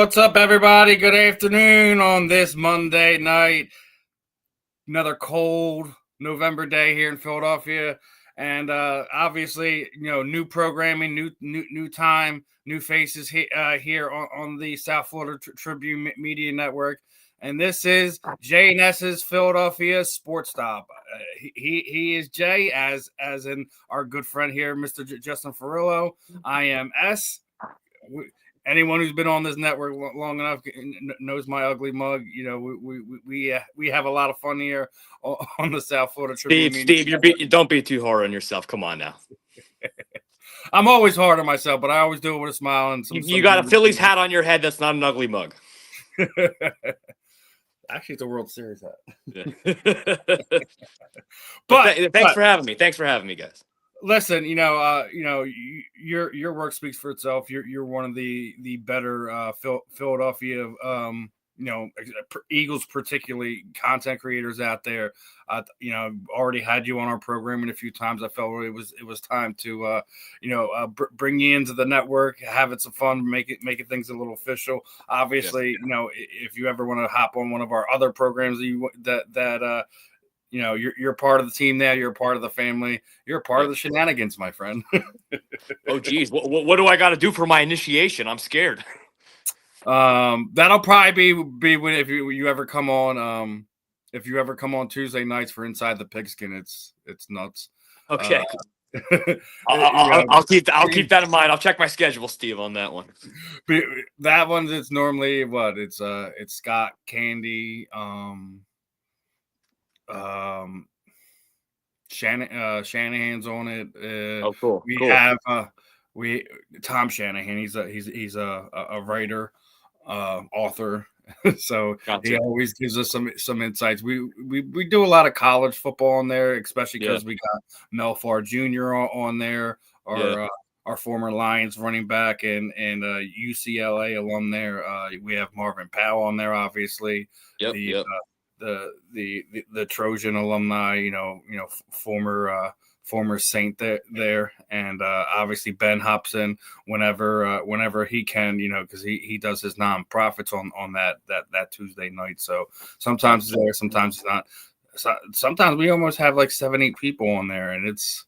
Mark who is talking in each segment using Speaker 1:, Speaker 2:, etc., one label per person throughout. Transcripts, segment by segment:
Speaker 1: What's up, everybody? Good afternoon on this Monday night. Another cold November day here in Philadelphia, and obviously, new programming, new time, new faces here on the South Florida Tribune Media Network. And this is J&S's Philadelphia Sports Stop. He is Jay, as in our good friend here, Mr. Justin Fiorillo. I am S. Anyone who's been on this network long enough knows my ugly mug. We have a lot of fun here on the South Florida Tribune.
Speaker 2: Steve, don't be too hard on yourself. Come on now.
Speaker 1: I'm always hard on myself, but I always do it with a smile. And
Speaker 2: you got a Phillies hat on your head. That's not an ugly mug.
Speaker 1: Actually, it's a World Series hat.
Speaker 2: Yeah. but thanks for having me. Thanks for having me, guys.
Speaker 1: Listen, your work speaks for itself. You're one of the better Philadelphia, Eagles, particularly content creators out there. Already had you on our programming a few times. I felt it was time to bring you into the network, having some fun, making things a little official. Obviously, yes. If you ever want to hop on one of our other programs you're part of the team now. You're a part of the family. You're a part of the shenanigans, my friend.
Speaker 2: Oh, geez. What do I got to do for my initiation? I'm scared.
Speaker 1: That'll probably be when if you ever come on. If you ever come on Tuesday nights for Inside the Pigskin, it's nuts.
Speaker 2: Okay. I'll keep that in mind. I'll check my schedule, Steve, on that one.
Speaker 1: That one, it's normally what? It's Scott, Candy, Shanahan's on it.
Speaker 2: Oh, cool.
Speaker 1: We have Tom Shanahan. He's a writer, author. So gotcha. He always gives us some insights. We do a lot of college football on there, especially because we got Mel Farr Jr. on there, our former Lions running back and UCLA alum there. We have Marvin Powell on there, obviously. The Trojan alumni, former Saint there, and obviously Ben Hobson whenever he can, because he does his nonprofits on that Tuesday night. So sometimes it's there, sometimes it's not. Sometimes we almost have like 7-8 people on there, and it's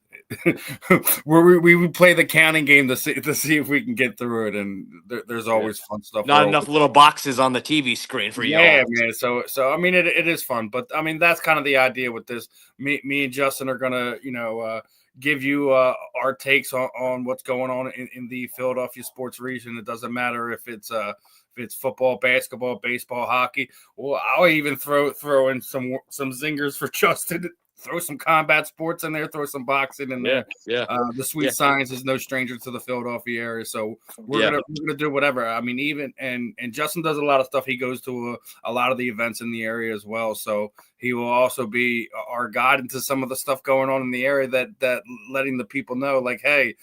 Speaker 1: where we play the counting game to see if we can get through it, and there's always fun stuff.
Speaker 2: Not enough little boxes on the TV screen for you.
Speaker 1: Yeah, man. So I mean, it is fun, but I mean that's kind of the idea with this. Me and Justin are gonna give you our takes on what's going on in the Philadelphia sports region. It doesn't matter if it's football, basketball, baseball, hockey. Well, I'll even throw in some zingers for Justin. Throw some combat sports in there. Throw some boxing in there.
Speaker 2: Yeah.
Speaker 1: The Sweet Science is no stranger to the Philadelphia area, so we're gonna do whatever. I mean, even and Justin does a lot of stuff. He goes to a lot of the events in the area as well. So he will also be our guide into some of the stuff going on in the area that letting the people know, like, hey,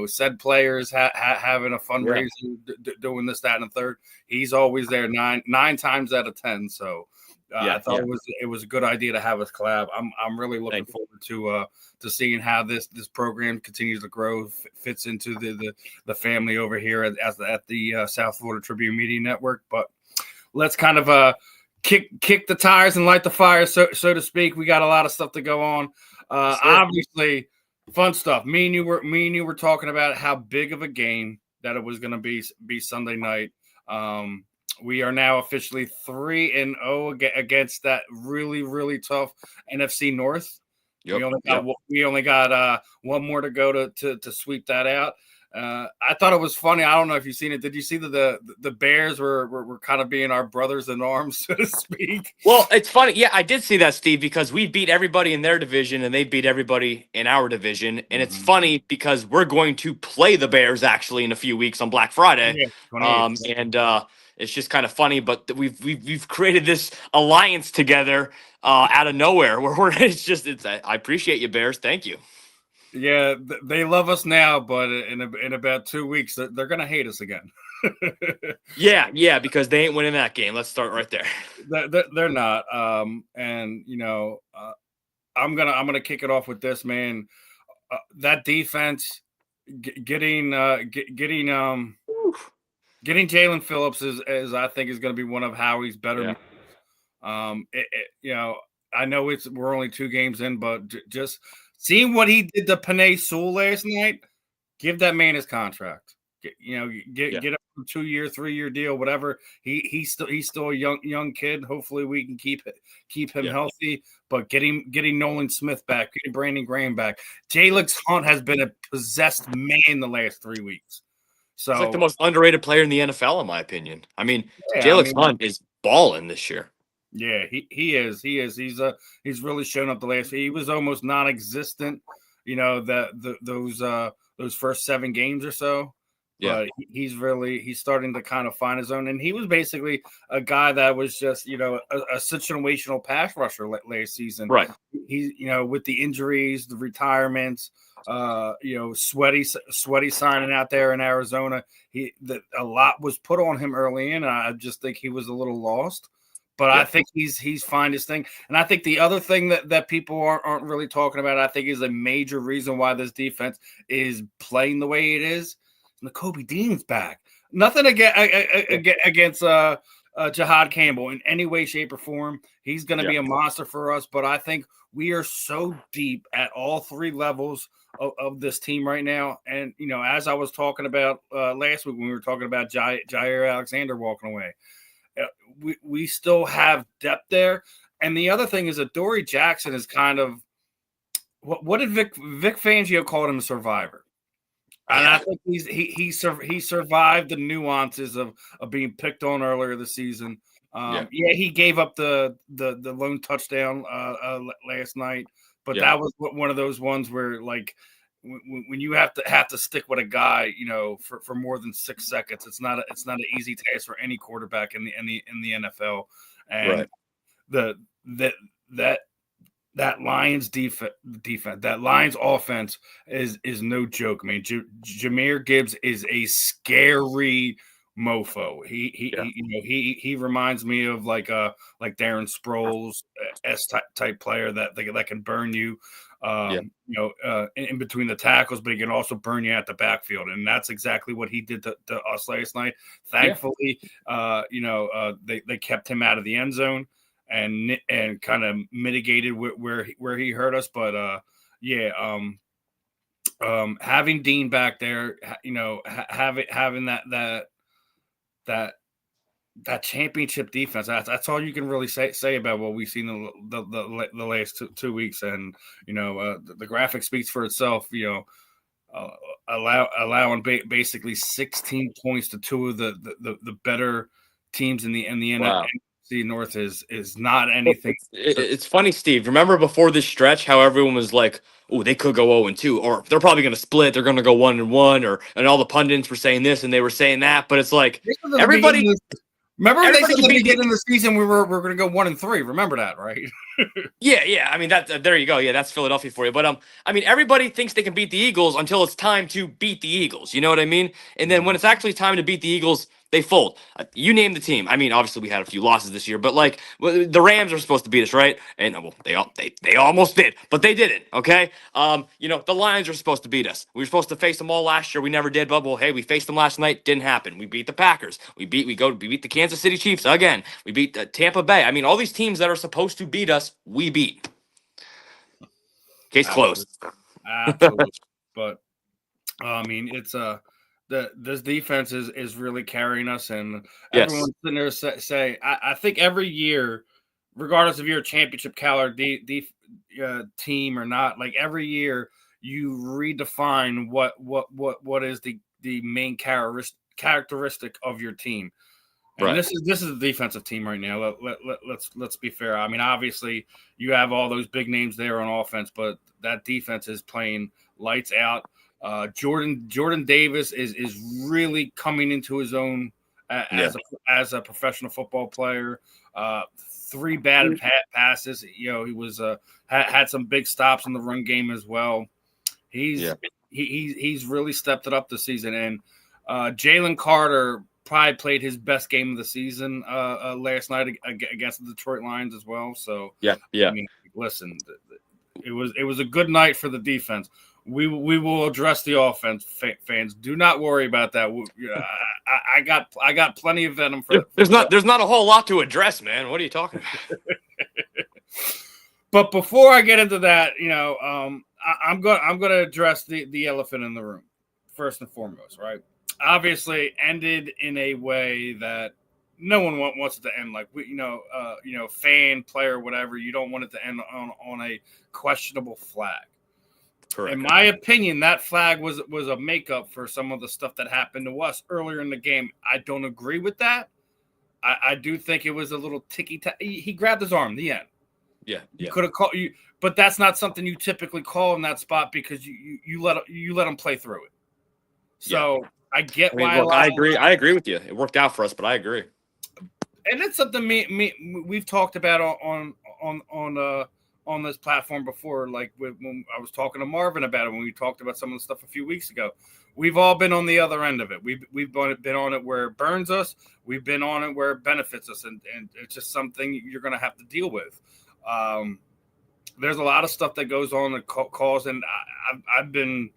Speaker 1: said players having a fundraiser, doing this, that, and the third. He's always there 9 times out of 10. So. I thought it was a good idea to have us collab. I'm really looking forward to seeing how this program continues to grow, fits into the family over here at the South Florida Tribune Media Network. But let's kind of kick the tires and light the fire, so to speak. We got a lot of stuff to go on. Obviously, fun stuff. Me and you were talking about how big of a game that it was going to be Sunday night. We are now officially 3-0 against that really, really tough NFC North. Yep, we only got one more to go to sweep that out. I thought it was funny. I don't know if you've seen it. Did you see that the Bears were kind of being our brothers in arms, so to speak?
Speaker 2: Well, it's funny. Yeah, I did see that, Steve, because we beat everybody in their division and they beat everybody in our division. And it's funny because we're going to play the Bears actually in a few weeks on Black Friday. It's just kind of funny, but we've created this alliance together out of nowhere. Where I appreciate you, Bears. Thank you.
Speaker 1: Yeah, they love us now, but in about 2 weeks, they're gonna hate us again.
Speaker 2: yeah, because they ain't winning that game. Let's start right there.
Speaker 1: They're not. I'm gonna kick it off with this, man. That defense getting getting Jalen Phillips is I think is going to be one of Howie's better moves. I know we're only 2 games in, but just seeing what he did to Panay Sewell last night, give that man his contract. Get him a 2-year, 3-year deal, whatever. He's still a young kid. Hopefully, we can keep him healthy. But getting Nolan Smith back, getting Brandon Graham back. Jalix Hunt has been a possessed man the last 3 weeks. So
Speaker 2: he's like the most underrated player in the NFL, in my opinion. I mean, Jalix Hunt is balling this year.
Speaker 1: Yeah, he is. He's really shown up the last. He was almost non-existent, those first 7 games or so.
Speaker 2: Yeah.
Speaker 1: But he's starting to kind of find his own. And he was basically a guy that was just, a situational pass rusher last season.
Speaker 2: Right.
Speaker 1: He, with the injuries, the retirements, Sweaty signing out there in Arizona. A lot was put on him early in. And I just think he was a little lost. But I think he's find his thing. And I think the other thing that people aren't really talking about, I think is a major reason why this defense is playing the way it is. Nakobe Dean's back. Nothing against Jahad Campbell in any way, shape, or form. He's going to be a monster for us. But I think we are so deep at all 3 levels of this team right now. And, as I was talking about last week when we were talking about Jair Alexander walking away, we still have depth there. And the other thing is that Dory Jackson is kind of what did Vic Fangio call him, a survivor. And I think he survived the nuances of being picked on earlier this season. He gave up the lone touchdown last night, but that was one of those ones where, like, when you have to stick with a guy, for more than 6 seconds, it's not an easy task for any quarterback in the NFL. And that Lions defense, that Lions offense is no joke. I mean, Jahmyr Gibbs is a scary mofo. He reminds me of like Darren Sproles type player that can burn you. In between the tackles, but he can also burn you at the backfield, and that's exactly what he did to us last night. Thankfully, they kept him out of the end zone and kind of mitigated where he hurt us. But having Dean back there, having that championship defense, that's all you can really say about what we've seen the last 2 weeks. And the graphic speaks for itself. Allowing basically 16 points to 2 of the better teams in the NFC North is not anything.
Speaker 2: It's funny, Steve. Remember before this stretch how everyone was like, "Oh, they could go 0-2, or they're probably going to split. They're going to go 1-1," and all the pundits were saying this and they were saying that. But it's like everybody.
Speaker 1: Remember when they said at the beginning of the season we were going to go 1-3? Remember that, right?
Speaker 2: Yeah. I mean, there you go. Yeah, that's Philadelphia for you. But I mean, everybody thinks they can beat the Eagles until it's time to beat the Eagles. You know what I mean? And then when it's actually time to beat the Eagles, they fold. You name the team. I mean, obviously we had a few losses this year, but like the Rams are supposed to beat us, right? And they almost did, but they didn't. Okay. The Lions are supposed to beat us. We were supposed to face them all last year. We never did. But hey, we faced them last night. Didn't happen. We beat the Packers. We beat the Kansas City Chiefs again. We beat Tampa Bay. I mean, all these teams that are supposed to beat us, we beat. Case closed.
Speaker 1: Absolutely. But I mean, it's this defense is really carrying us, and everyone's sitting there say I think every year, regardless if you're a championship caliber team or not, like every year you redefine what is the main characteristic of your team. And this is a defensive team right now. Let's be fair. I mean, obviously you have all those big names there on offense, but that defense is playing lights out. Jordan Davis is really coming into his own as a professional football player. 3 batted passes. He was had some big stops in the run game as well. He's really stepped it up this season. And Jalen Carter probably played his best game of the season last night against the Detroit Lions as well. So
Speaker 2: I
Speaker 1: mean, listen, it was a good night for the defense. we will address the offense. Fans, do not worry about that. I got plenty of venom for.
Speaker 2: There's not a whole lot to address, man. What are you talking about?
Speaker 1: But before I get into that, I'm going to address the elephant in the room first and foremost, right? Obviously, ended in a way that no one wants it to end. Like fan, player, whatever. You don't want it to end on a questionable flag.
Speaker 2: Correct.
Speaker 1: In my opinion, that flag was a makeup for some of the stuff that happened to us earlier in the game. I don't agree with that. I do think it was a little ticky. He grabbed his arm. The end.
Speaker 2: Yeah.
Speaker 1: You could have called you, but that's not something you typically call in that spot because you let him play through it. So I get why.
Speaker 2: Look, I agree with you. It worked out for us, but I agree.
Speaker 1: And it's something we've talked about on this platform before. Like when I was talking to Marvin about it, when we talked about some of the stuff a few weeks ago, we've all been on the other end of it. We've been on it where it burns us. We've been on it where it benefits us, and it's just something you're going to have to deal with. There's a lot of stuff that goes on that calls, and I've been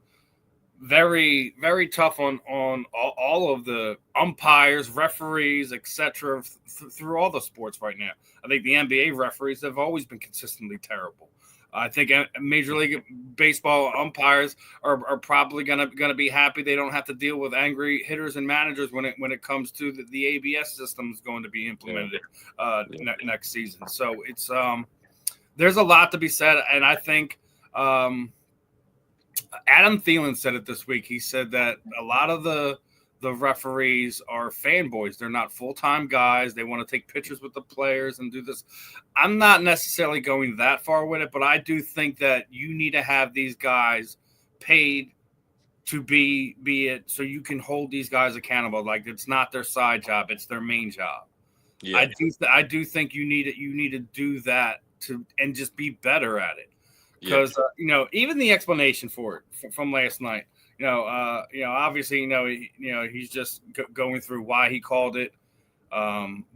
Speaker 1: very, very tough on all of the umpires, referees, etc. Through all the sports right now. I think the NBA referees have always been consistently terrible. I think Major League Baseball umpires are probably gonna be happy they don't have to deal with angry hitters and managers when it comes to the ABS system is going to be implemented next season. So it's there's a lot to be said, and I think Adam Thielen said it this week. He said that a lot of the referees are fanboys. They're not full-time guys. They want to take pictures with the players and do this. I'm not necessarily going that far with it, but I do think that you need to have these guys paid to be it so you can hold these guys accountable. Like it's not their side job, it's their main job. Yeah. I do think you need to do that and just be better at it. Because even the explanation for it from last night, obviously, he's just going through why he called it,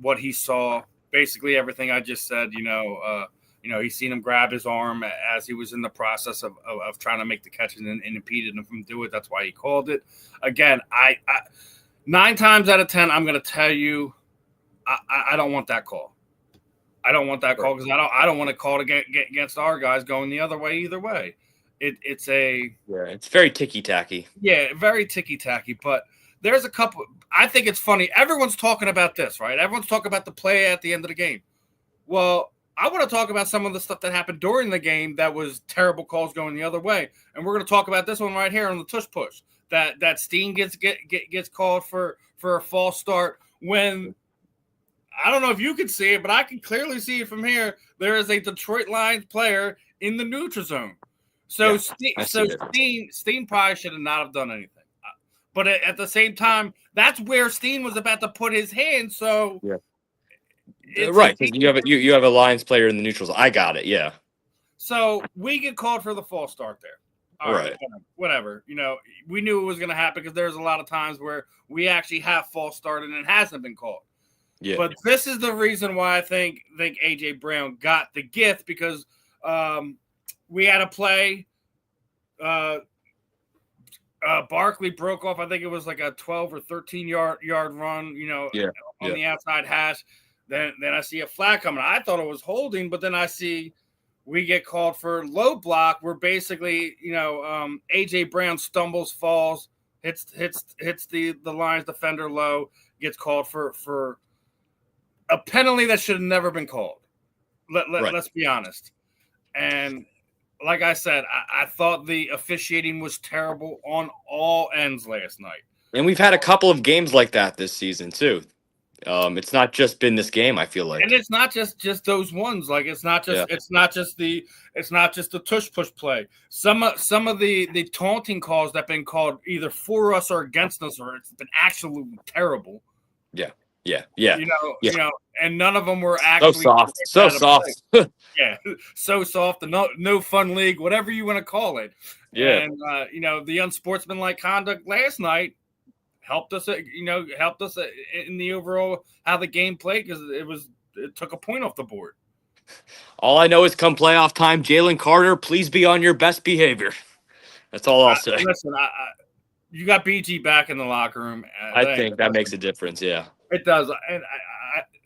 Speaker 1: what he saw, basically everything I just said. He's seen him grab his arm as he was in the process of trying to make the catch and impeded him from doing it. That's why he called it. Again, I 9 times out of 10, I'm going to tell you, I don't want that call. I don't want that call because I don't want to call against our guys going the other way either way. It's
Speaker 2: very ticky-tacky.
Speaker 1: Yeah, very ticky-tacky. But there's a couple. I think it's funny. Everyone's talking about this, right? Everyone's talking about the play at the end of the game. Well, I want to talk about some of the stuff that happened during the game that was terrible calls going the other way, and we're going to talk about this one right here on the tush push. That Steen gets called for a false start when. I don't know if you can see it, but I can clearly see it from here. There is a Detroit Lions player in the neutral zone. So Steen probably should not have done anything. But at the same time, that's where Steen was about to put his hand. So
Speaker 2: right, you have a Lions player in the neutrals. I got it. Yeah.
Speaker 1: So we get called for the false start there. All right. Whatever. We knew it was going to happen because there's a lot of times where we actually have false started and it hasn't been called. Yeah. But this is the reason why I think A.J. Brown got the gift because we had a play. Barkley broke off. I think it was like a 12 or 13 yard run, on the outside hash. Then I see a flag coming. I thought it was holding, but then I see we get called for low block where basically, A.J. Brown stumbles, falls, hits the Lions defender low, gets called for a penalty that should have never been called. Let's be honest. And like I said, I thought the officiating was terrible on all ends last night.
Speaker 2: And we've had a couple of games like that this season too. It's not just been this game, I feel like.
Speaker 1: And it's not just those ones. Like it's not just the tush push play. Some of the taunting calls that have been called either for us or against us, or it's been absolutely terrible.
Speaker 2: Yeah.
Speaker 1: And none of them were actually
Speaker 2: so soft.
Speaker 1: Yeah, so soft. The no fun league, whatever you want to call it.
Speaker 2: Yeah.
Speaker 1: And the unsportsmanlike conduct last night helped us. Helped us in the overall how the game played because it took a point off the board.
Speaker 2: All I know is come playoff time, Jalen Carter, please be on your best behavior. That's all I'll say.
Speaker 1: Listen, you got BG back in the locker room.
Speaker 2: I think that makes a difference. Yeah,
Speaker 1: it does, and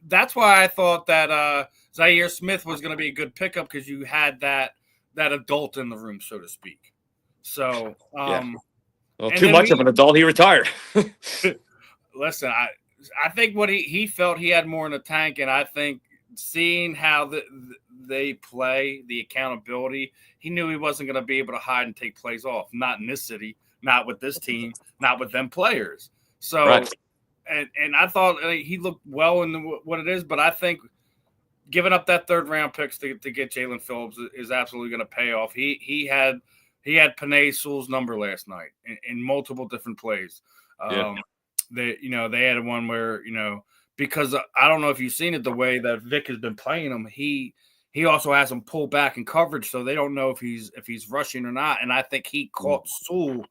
Speaker 1: that's why I thought that Zaire Smith was going to be a good pickup because you had that adult in the room, so to speak. So,
Speaker 2: well, too much of an adult. He retired.
Speaker 1: Listen, I think what he felt he had more in the tank, and I think seeing how they play, the accountability, he knew he wasn't going to be able to hide and take plays off. Not in this city, not with this team, not with them players. So,
Speaker 2: right.
Speaker 1: and I thought he looked well in what it is, but I think giving up that third round picks to get Jalen Phillips is absolutely going to pay off. He had Panay Sewell's number last night in multiple different plays. They had one where, because I don't know if you've seen it, the way that Vic has been playing him, he also has him pull back in coverage, so they don't know if he's rushing or not. And I think he caught Sewell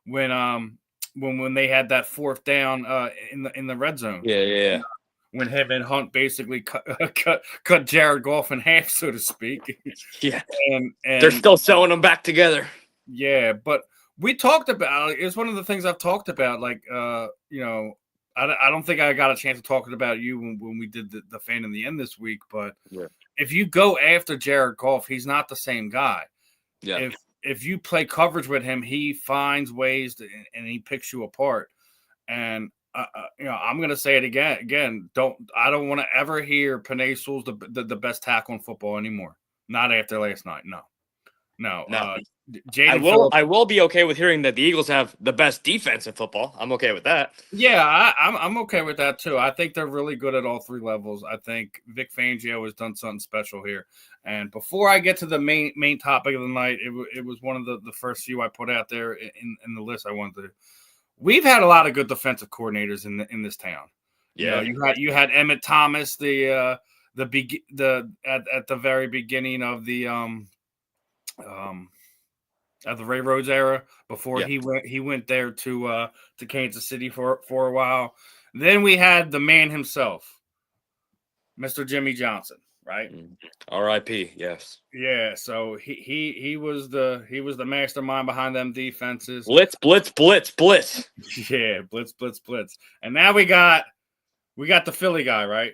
Speaker 1: when they had that fourth down in the red zone.
Speaker 2: Yeah.
Speaker 1: When him and Hunt basically cut Jared Goff in half, so to speak.
Speaker 2: Yeah,
Speaker 1: and
Speaker 2: they're still sewing them back together.
Speaker 1: Yeah, but we talked about it's one of the things I've talked about. Like, I don't think I got a chance to talk about you when we did the fan in the end this week. But if you go after Jared Goff, he's not the same guy.
Speaker 2: Yeah.
Speaker 1: If you play coverage with him, he finds ways and he picks you apart. And I'm going to say it again. I don't want to ever hear Panay Sewell's the best tackle in football anymore. Not after last night. No.
Speaker 2: I will be okay with hearing that the Eagles have the best defense in football. I'm okay with that.
Speaker 1: Yeah, I'm okay with that too. I think they're really good at all three levels. I think Vic Fangio has done something special here. And before I get to the main topic of the night, it was one of the first few I put out there in the list I wanted to. We've had a lot of good defensive coordinators in this town.
Speaker 2: Yeah,
Speaker 1: you had Emmett Thomas, at the very beginning of the at the Ray Rhodes era before he went there to Kansas City for a while. Then we had the man himself, Mr. Jimmy Johnson, right?
Speaker 2: R.I.P. Yes.
Speaker 1: Yeah, so he was the mastermind behind them defenses.
Speaker 2: Blitz.
Speaker 1: Yeah, blitz. And now we got the Philly guy, right?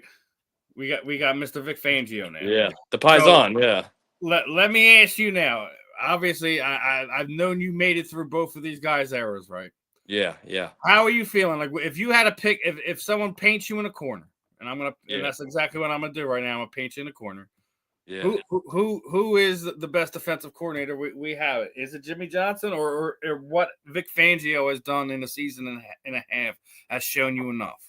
Speaker 1: We got Mr. Vic Fangio now.
Speaker 2: Yeah, the Paisan. So, yeah.
Speaker 1: Let me ask you now. Obviously, I've known you made it through both of these guys' eras, right?
Speaker 2: Yeah.
Speaker 1: How are you feeling? Like if you had to pick, if someone paints you in a corner, and that's exactly what I'm gonna do right now. I'm gonna paint you in a corner.
Speaker 2: Yeah.
Speaker 1: Who is the best defensive coordinator we have? Is it Jimmy Johnson or what Vic Fangio has done in a season and a half has shown you enough?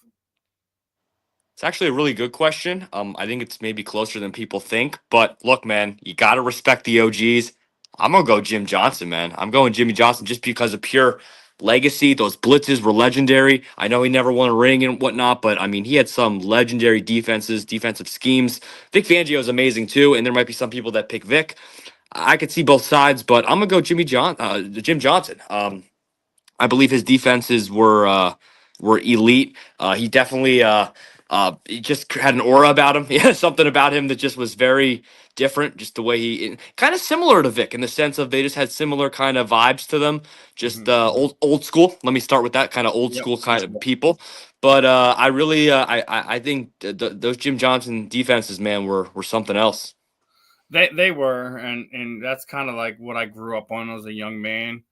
Speaker 2: It's actually a really good question. I think it's maybe closer than people think. But look, man, you got to respect the OGs. I'm going to go Jim Johnson, man. I'm going Jimmy Johnson just because of pure legacy. Those blitzes were legendary. I know he never won a ring and whatnot, but I mean, he had some legendary defensive schemes. Vic Fangio is amazing too, and there might be some people that pick Vic. I could see both sides, but I'm going to go Jim Johnson. I believe his defenses were elite. He definitely he just had an aura about him. He had something about him that just was very different. Just the way he kind of similar to Vic in the sense of they just had similar kind of vibes to them. Just old school. Let me start with that kind of old school kind of people. But I really I think those Jim Johnson defenses, man, were something else.
Speaker 1: They were, and that's kind of like what I grew up on as a young man.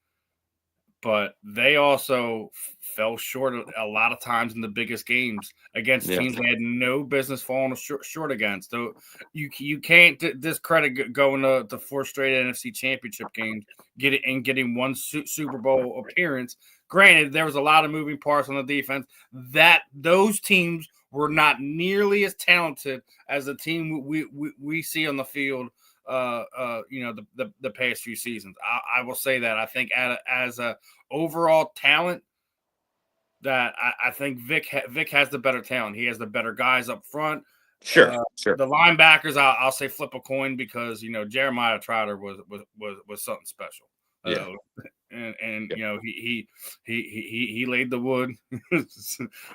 Speaker 1: But they also fell short a lot of times in the biggest games against teams they had no business falling short against. So you can't discredit going to 4 straight NFC Championship games, getting one Super Bowl appearance. Granted, there was a lot of moving parts on the defense. That those teams were not nearly as talented as the team we see on the field. The past few seasons. I will say that I think as a overall talent, that I think Vic has the better talent. He has the better guys up front.
Speaker 2: Sure.
Speaker 1: The linebackers, I'll say flip a coin because Jeremiah Trotter was something special.
Speaker 2: Yeah.
Speaker 1: And he laid the wood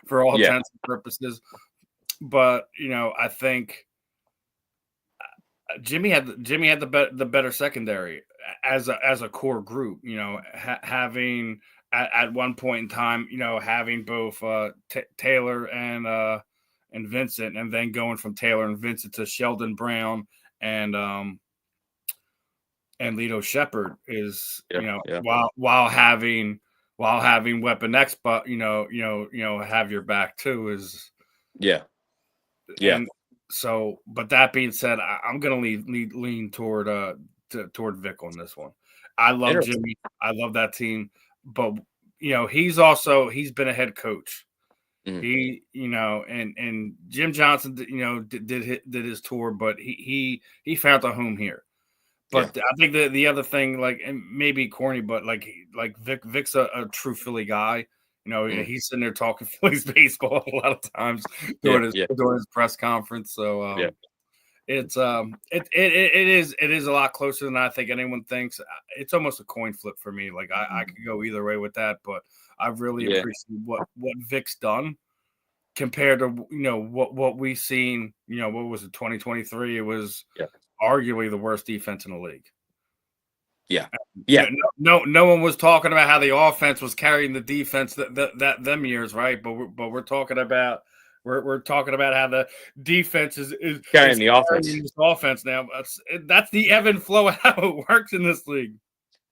Speaker 1: for all intents and purposes. But I think Jimmy had the better secondary as a core group. Having at one point in time, having both Taylor and Vincent, and then going from Taylor and Vincent to Sheldon Brown and Lito Shepherd is while having Weapon X, but have your back too is And so, but that being said, I'm going to lean toward Vic on this one. I love Jimmy. I love that team, but he's been a head coach.
Speaker 2: Mm-hmm.
Speaker 1: He, and Jim Johnson, did his tour, but he found a home here. But I think the other thing, like, and maybe corny, but like Vic's a true Philly guy. He's sitting there talking Phillies baseball a lot of times during his press conference. So it is a lot closer than I think anyone thinks. It's almost a coin flip for me. Like I could go either way with that, but I really appreciate what Vic's done compared to what we've seen. What was it, 2023? It was arguably the worst defense in the league. No one was talking about how the offense was carrying the defense that them years, right? But we're talking about how the defense is
Speaker 2: carrying the offense.
Speaker 1: This offense now. That's the ebb and flow of how it works in this league.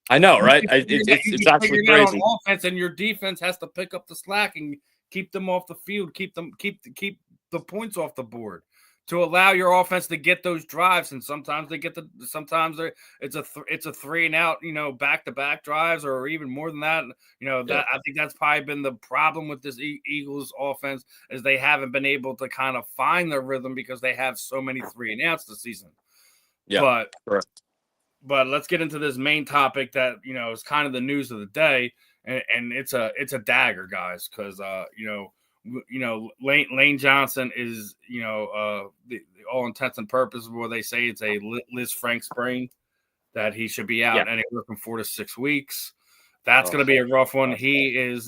Speaker 2: I know, right? It's actually crazy.
Speaker 1: On offense, and your defense has to pick up the slack and keep them off the field, keep the points off the board, to allow your offense to get those drives. And sometimes it's a 3 and out, back-to-back drives, or even more than that. I think that's probably been the problem with this Eagles offense, is they haven't been able to kind of find their rhythm because they have so many 3 and outs this season. But let's get into this main topic that, is kind of the news of the day. And it's a dagger, guys, because Lane Johnson is the all intents and purposes where they say it's a Liz Frank sprain, that he should be out anywhere from 4 to 6 weeks. That's going to be a rough one. He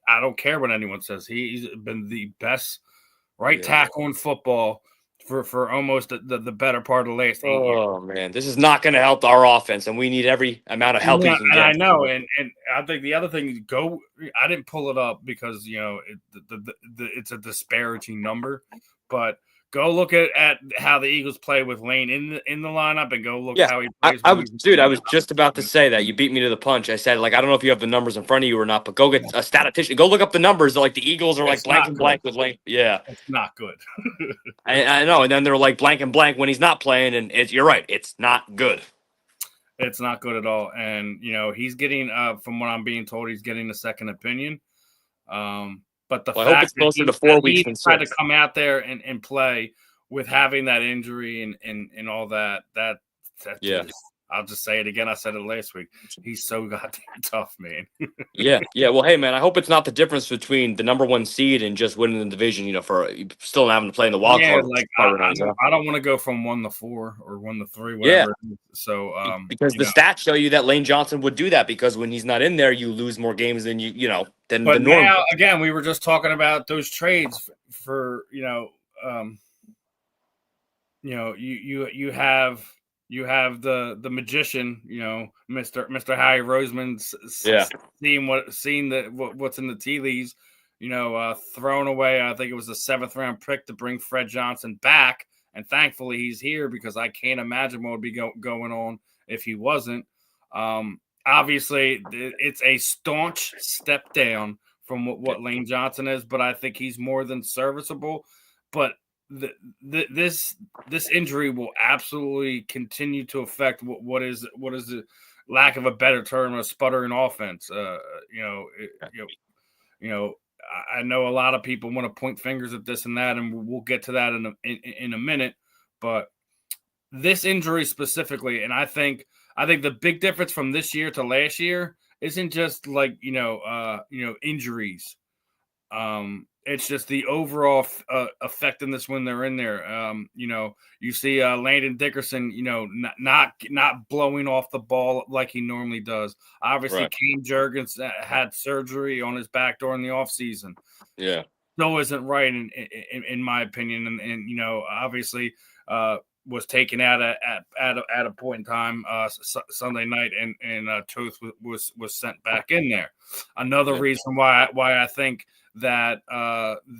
Speaker 1: I don't care what anyone says. He's been the best right tackle in football for almost the better part of the last 8 years.
Speaker 2: Oh man, this is not going to help our offense, and we need every amount of help he can get.
Speaker 1: I know, and I think the other thing is I didn't pull it up because it's a disparaging number, but go look at how the Eagles play with Lane in the lineup, and go look how he plays.
Speaker 2: I was just about to say that. You beat me to the punch. I said, like, I don't know if you have the numbers in front of you or not, but go get a statistician. Go look up the numbers. Like, the Eagles are like blank and blank with Lane. Yeah,
Speaker 1: it's not good.
Speaker 2: I know, and then they're like blank and blank when he's not playing, and you're right, it's not good.
Speaker 1: It's not good at all, and he's getting, from what I'm being told, he's getting a second opinion. But the fact
Speaker 2: I hope it's closer to 4 weeks than 6.
Speaker 1: Tried to come out there and play with having that injury and all that. I'll just say it again. I said it last week. He's so goddamn tough, man.
Speaker 2: Yeah. Well, hey, man, I hope it's not the difference between the number 1 seed and just winning the division, for still having to play in the wild card.
Speaker 1: Like, I don't want to go from 1 to 4 or 1 to 3, whatever.
Speaker 2: Yeah.
Speaker 1: So,
Speaker 2: because the stats show you that Lane Johnson would do that, because when he's not in there, you lose more games than than the norm.
Speaker 1: Now, again, we were just talking about those trades for, you have the magician, Mr. Harry Roseman, seeing what's in the tea leaves, thrown away. I think it was a 7th round pick to bring Fred Johnson back, and thankfully he's here, because I can't imagine what would be going on if he wasn't. Obviously, it's a staunch step down from what Lane Johnson is, but I think he's more than serviceable. But this injury will absolutely continue to affect what is the lack of a better term, a sputtering offense. I know a lot of people want to point fingers at this and that, and we'll get to that in a minute. But this injury specifically, and I think the big difference from this year to last year isn't just like injuries. It's just the overall effectiveness when they're in there. You see Landon Dickerson, not blowing off the ball like he normally does. Obviously, right. Kane Jurgens had surgery on his back during the offseason.
Speaker 2: Yeah.
Speaker 1: No, isn't right in my opinion. And obviously, was taken out at a point in time Sunday night, and Toth was sent back in there. Another reason why I think that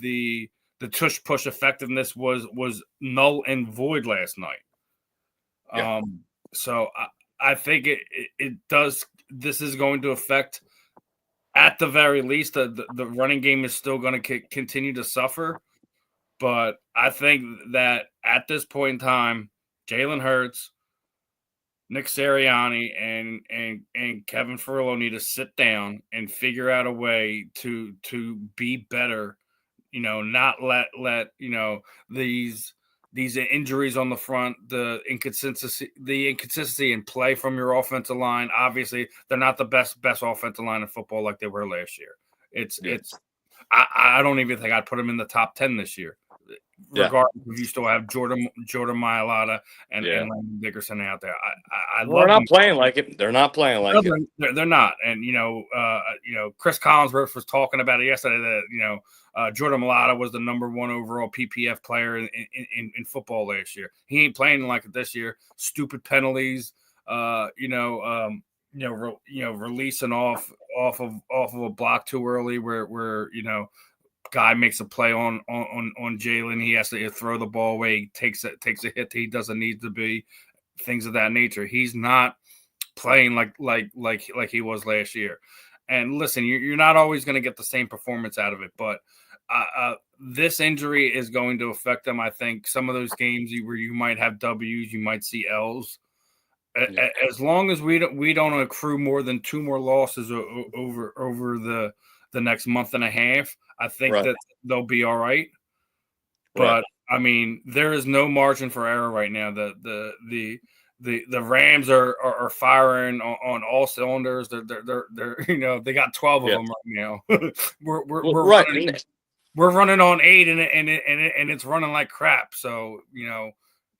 Speaker 1: the tush push effectiveness was null and void last night. So I think it does. This is going to affect, at the very least, the running game is still going to continue to suffer. But I think that at this point in time, Jalen Hurts, Nick Sirianni, and Kevin Fiorillo need to sit down and figure out a way to be better. Not let these injuries on the front, the inconsistency in play from your offensive line. Obviously, they're not the best offensive line in football like they were last year. I don't even think I'd put them in the top 10 this year. Regardless if you still have Jordan Mailata and Landon Dickerson out there.
Speaker 2: They're not playing like it. They're not playing like it.
Speaker 1: They're not. And Chris Collinsworth was talking about it yesterday that Jordan Mailata was the number 1 overall PPF player in football last year. He ain't playing like it this year. Stupid penalties. Releasing off of a block too early where guy makes a play on Jalen. He has to throw the ball away. Takes a hit that he doesn't need to be. Things of that nature. He's not playing like he was last year. And listen, you're not always going to get the same performance out of it, but this injury is going to affect them. I think some of those games where you might have W's, you might see L's. As long as we don't accrue more than 2 more losses over the next month and a half, I think that they'll be all right. But I mean, there is no margin for error right now. The Rams are firing on all cylinders. They're they got 12 of them right now. we're running on 8 and it's running like crap. So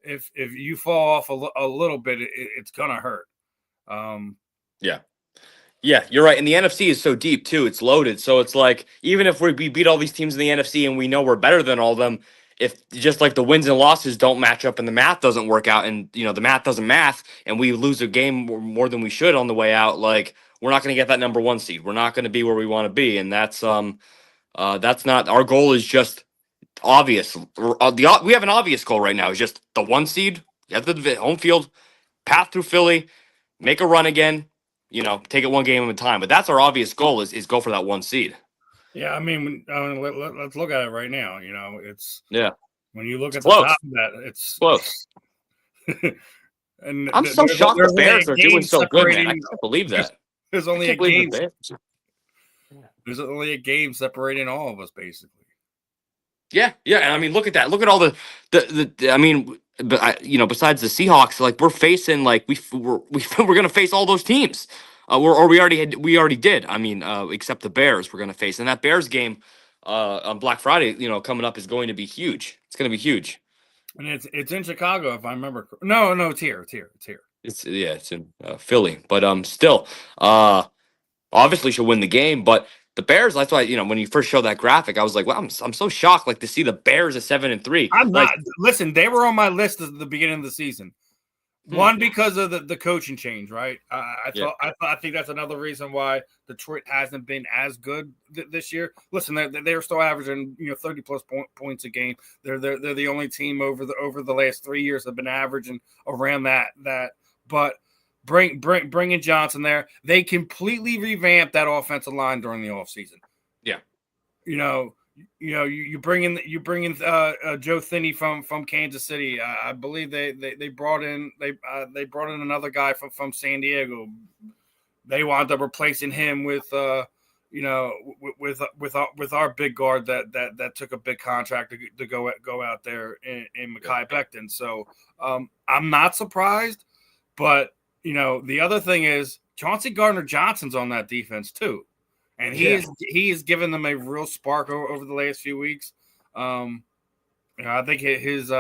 Speaker 1: if you fall off a little bit, it's gonna hurt.
Speaker 2: Yeah, you're right. And the NFC is so deep too; it's loaded. So it's like even if we beat all these teams in the NFC and we know we're better than all of them, if just like the wins and losses don't match up and the math doesn't work out, and the math doesn't math, and we lose a game more than we should on the way out, like we're not going to get that number 1 seed. We're not going to be where we want to be, and that's not our goal. Is just obvious. We have an obvious goal right now. Is just the 1 seed, get the home field, path through Philly, make a run again. Take it one game at a time. But that's our obvious goal is go for that 1 seed.
Speaker 1: Yeah, I mean let's look at it right now. It's when you look at
Speaker 2: close.
Speaker 1: The top of that, it's
Speaker 2: close.
Speaker 1: And
Speaker 2: I'm so shocked the Bears are doing so good, man. I can't believe that.
Speaker 1: There's only a game. There's only a game separating all of us, basically.
Speaker 2: Yeah. And I mean, look at that. Look at all the I mean, but besides the Seahawks, like we're facing, like we're gonna face all those teams. We already did. I mean, except the Bears we're gonna face, and that Bears game on Black Friday, coming up is going to be huge. It's gonna be huge.
Speaker 1: And it's in Chicago, if I remember. No, it's here.
Speaker 2: It's in Philly, but still, obviously should win the game, but. The Bears, that's why, when you first showed that graphic, I was like, well, I'm so shocked, like, to see the Bears at 7-3.
Speaker 1: I'm not. Listen, they were on my list at the beginning of the season. One, because of the coaching change, right? I think that's another reason why Detroit hasn't been as good this year. Listen, they're still averaging 30+ points a game. They're the only team over the last 3 years that have been averaging around that. But bringing Johnson there, they completely revamped that offensive line during the offseason.
Speaker 2: Yeah,
Speaker 1: you bring in Joe Thinney from Kansas City. I believe they brought in another guy from San Diego. They wound up replacing him with our big guard that took a big contract to go out there in Mekhi Becton. So I'm not surprised, but. The other thing is Chauncey Gardner-Johnson's on that defense too, and he is giving them a real spark over the last few weeks. I think his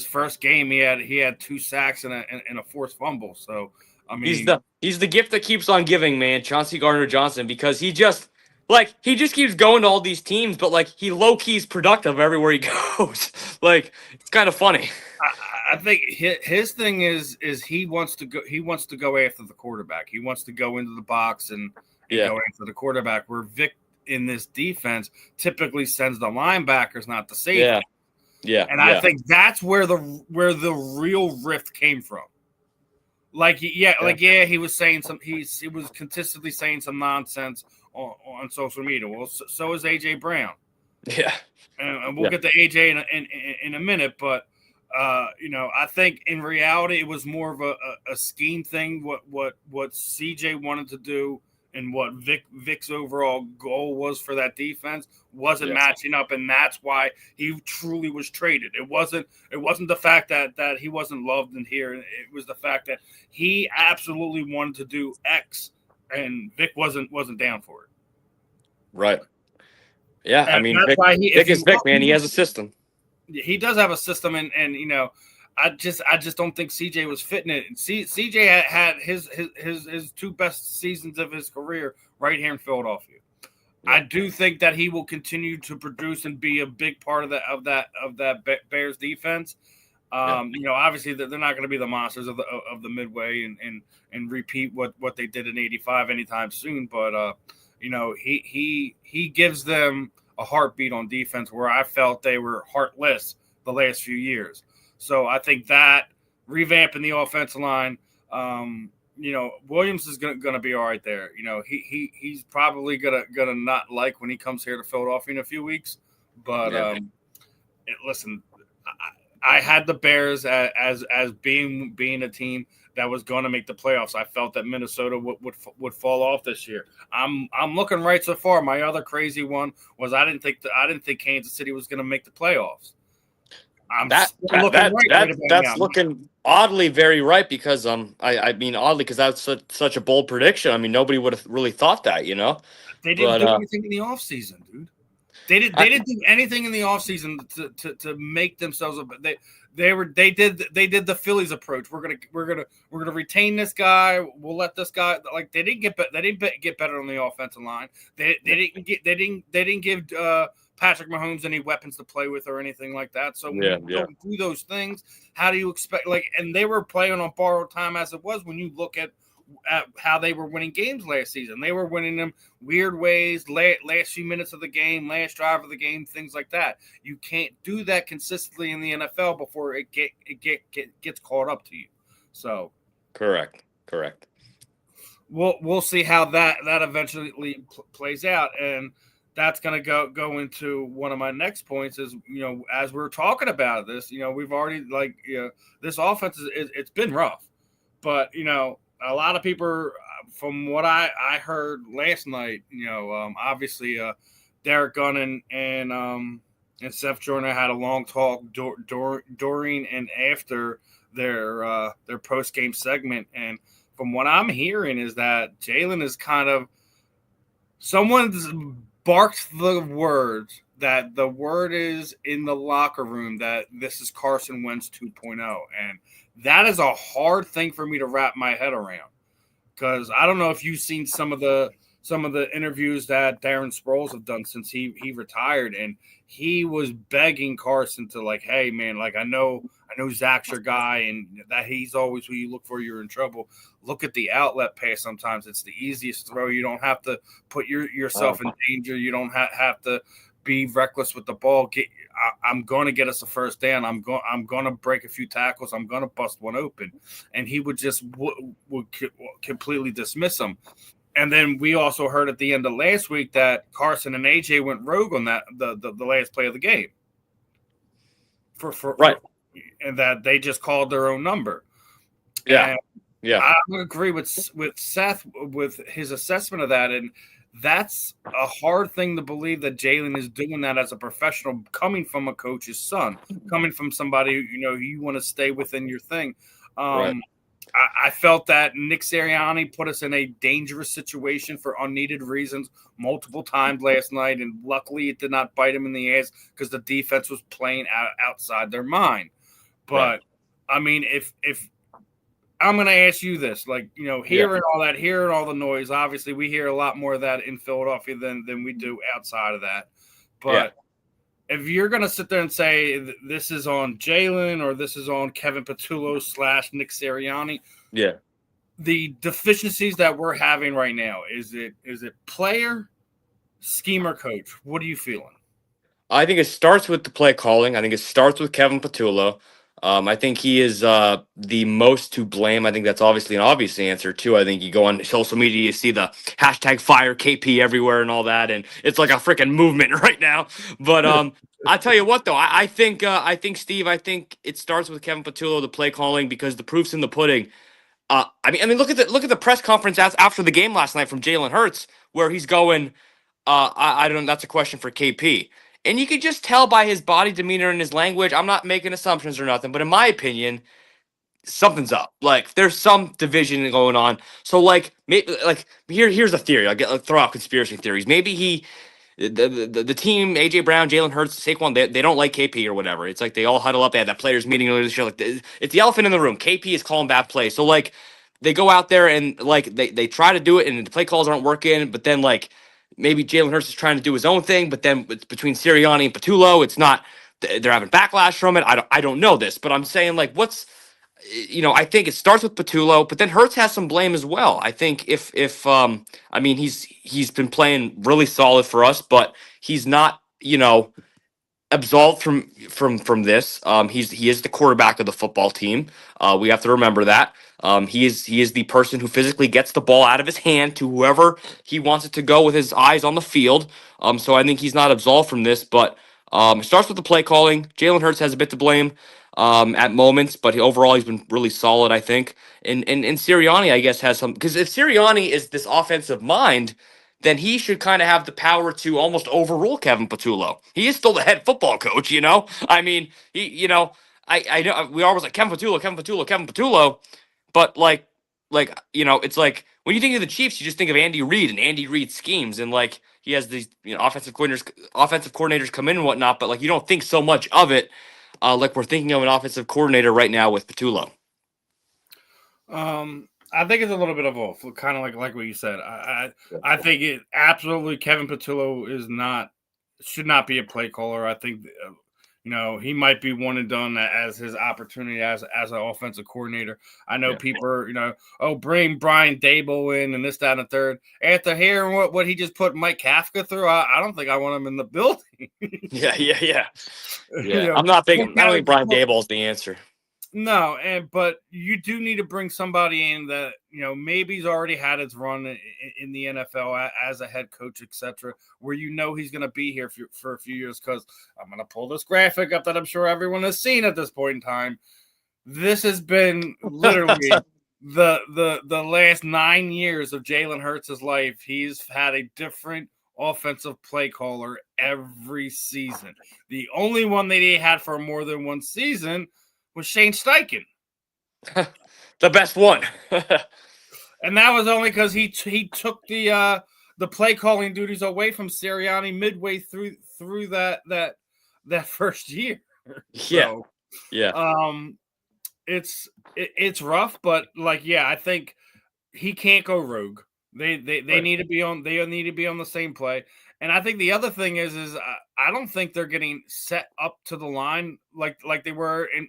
Speaker 1: first game he had 2 sacks and a forced fumble. So I mean,
Speaker 2: he's the gift that keeps on giving, man. Chauncey Gardner-Johnson, because he just keeps going to all these teams, but he low key's productive everywhere he goes. It's kind of funny.
Speaker 1: I think his thing is he wants to go after the quarterback. He wants to go into the box and go after the quarterback. Where Vic in this defense typically sends the linebackers, not the safety.
Speaker 2: Yeah.
Speaker 1: And I think that's where the real rift came from. He was saying he was consistently saying some nonsense on social media. Well, so is AJ Brown.
Speaker 2: Yeah.
Speaker 1: And we'll get to AJ in a minute, but I think in reality it was more of a scheme thing. What CJ wanted to do and what Vic's overall goal was for that defense wasn't matching up, and that's why he truly was traded. It wasn't the fact that he wasn't loved in here. It was the fact that he absolutely wanted to do X, and Vic wasn't down for it.
Speaker 2: Right. Yeah,
Speaker 1: and
Speaker 2: I mean, Vic is Vic, man. He has a system.
Speaker 1: He does have a system, and I just don't think CJ was fitting it. And CJ had his two best seasons of his career right here in Philadelphia. Yeah. I do think that he will continue to produce and be a big part of that Bears defense. Obviously they're not going to be the monsters of the Midway and repeat what they did in '85 anytime soon. But he gives them a heartbeat on defense where I felt they were heartless the last few years. So I think that revamping the offensive line, Williams is going to be all right there. He's probably gonna not like when he comes here to Philadelphia in a few weeks. But listen, I had the Bears as being a team that was going to make the playoffs. I felt that Minnesota would fall off this year. I'm looking right so far. My other crazy one was I didn't think Kansas City was going to make the playoffs.
Speaker 2: That's looking oddly very right because I mean oddly because that's such a bold prediction. I mean nobody would have really thought that,
Speaker 1: They didn't do anything in the offseason, dude. They didn't do anything in the offseason to make themselves they did the Phillies approach. We're gonna retain this guy. We'll let this guy they didn't get better on the offensive line. They didn't give Patrick Mahomes any weapons to play with or anything like that. So when you don't do those things, how do you expect and they were playing on borrowed time as it was when you look at how they were winning games last season. They were winning them weird ways, last few minutes of the game, last drive of the game, things like that. You can't do that consistently in the NFL before it gets caught up to you. So
Speaker 2: correct.
Speaker 1: We'll see how that eventually plays out, and that's going to go into one of my next points is, as we're talking about this, we've already this offense it's been rough, but a lot of people, from what I heard last night, obviously Derek Gunn and Seth Joyner had a long talk during and after their post-game segment. And from what I'm hearing is that Jalen is kind of – someone's barked the word that the word is in the locker room that this is Carson Wentz 2.0. And that is a hard thing for me to wrap my head around, because I don't know if you've seen some of the interviews that Darren Sproles have done since he retired, and he was begging Carson to hey man, I know Zach's your guy and that he's always who you look for, you're in trouble. Look at the outlet pass. Sometimes it's the easiest throw. You don't have to put yourself in danger. You don't have to be reckless with the ball. I'm going to get us a first down. I'm going to break a few tackles. I'm going to bust one open. And he would just would completely dismiss him. And then we also heard at the end of last week that Carson and AJ went rogue on that the last play of the game.
Speaker 2: Right.
Speaker 1: And that they just called their own number.
Speaker 2: Yeah.
Speaker 1: And
Speaker 2: yeah.
Speaker 1: I would agree with Seth with his assessment of that. And that's a hard thing to believe that Jalen is doing that as a professional, coming from a coach's son, coming from somebody, you want to stay within your thing.
Speaker 2: Right.
Speaker 1: I felt that Nick Sirianni put us in a dangerous situation for unneeded reasons multiple times last night. And luckily it did not bite him in the ass because the defense was playing outside their mind. But
Speaker 2: right.
Speaker 1: I mean, if I'm going to ask you this, hearing all the noise, obviously we hear a lot more of that in Philadelphia than we do outside of that. But if you're going to sit there and say this is on Jalen or this is on Kevin Patullo / Nick Sirianni,
Speaker 2: yeah,
Speaker 1: the deficiencies that we're having right now, is it player, scheme, or coach? What are you feeling?
Speaker 2: I think it starts with the play calling. I think it starts with Kevin Patullo. I think he is the most to blame. I think that's obviously an obvious answer too. I think you go on social media, you see the hashtag fire KP everywhere and all that, and it's like a freaking movement right now. But I tell you what, though, I think Steve, I think it starts with Kevin Patullo, the play calling, because the proof's in the pudding. I mean, look at the press conference after the game last night from Jalen Hurts, where he's going. I don't. That's a question for KP. And you could just tell by his body demeanor and his language. I'm not making assumptions or nothing, but in my opinion, something's up. Like there's some division going on. So like, here's a theory. I'll throw out conspiracy theories. Maybe the team, AJ Brown, Jalen Hurts, Saquon, they don't like KP or whatever. It's like they all huddle up. They had that players meeting earlier this year. Like it's the elephant in the room. KP is calling bad plays. So like they go out there and like they try to do it and the play calls aren't working. But then like maybe Jalen Hurts is trying to do his own thing. But then it's between Sirianni and Patullo, it's not. They're having backlash from it. I don't know this, but I'm saying like I think it starts with Patullo, but then Hurts has some blame as well. I think if I mean he's been playing really solid for us, but he's not absolved from this. He is the quarterback of the football team. We have to remember that. He is the person who physically gets the ball out of his hand to whoever he wants it to go with his eyes on the field. So I think he's not absolved from this, but it starts with the play calling. Jalen Hurts has a bit to blame at moments, but overall he's been really solid, I think. And Sirianni, I guess, has some, because if Sirianni is this offensive mind, then he should kind of have the power to almost overrule Kevin Patullo. He is still the head football coach, you know? I mean, I know we always like Kevin Patullo, Kevin Patullo, Kevin Patullo, but it's like when you think of the Chiefs, you just think of Andy Reid and Andy Reid schemes, and like he has these offensive coordinators come in and whatnot, but like you don't think so much of it, like we're thinking of an offensive coordinator right now with Patullo.
Speaker 1: I think it's a little bit of both, kind of like what you said. I think it absolutely Kevin Patullo should not be a play caller. I think he might be one and done as his opportunity as an offensive coordinator. I know people are, bring Brian Daboll in and this, that, and the third. After hearing what he just put Mike Kafka through, I don't think I want him in the building.
Speaker 2: Yeah. I'm not thinking. I don't think Brian Daboll is the answer.
Speaker 1: No, but you do need to bring somebody in that maybe he's already had his run in the NFL as a head coach, etc., where he's going to be here for a few years. Because I'm going to pull this graphic up that I'm sure everyone has seen at this point in time. This has been literally the last 9 years of Jalen Hurts' life. He's had a different offensive play caller every season. The only one that he had for more than one season was Shane Steichen.
Speaker 2: The best one.
Speaker 1: And that was only because he took the play calling duties away from Sirianni midway through that first year.
Speaker 2: So, yeah.
Speaker 1: It's rough, but I think he can't go rogue. They need to be on. They need to be on the same play. And I think the other thing is I don't think they're getting set up to the line like they were. And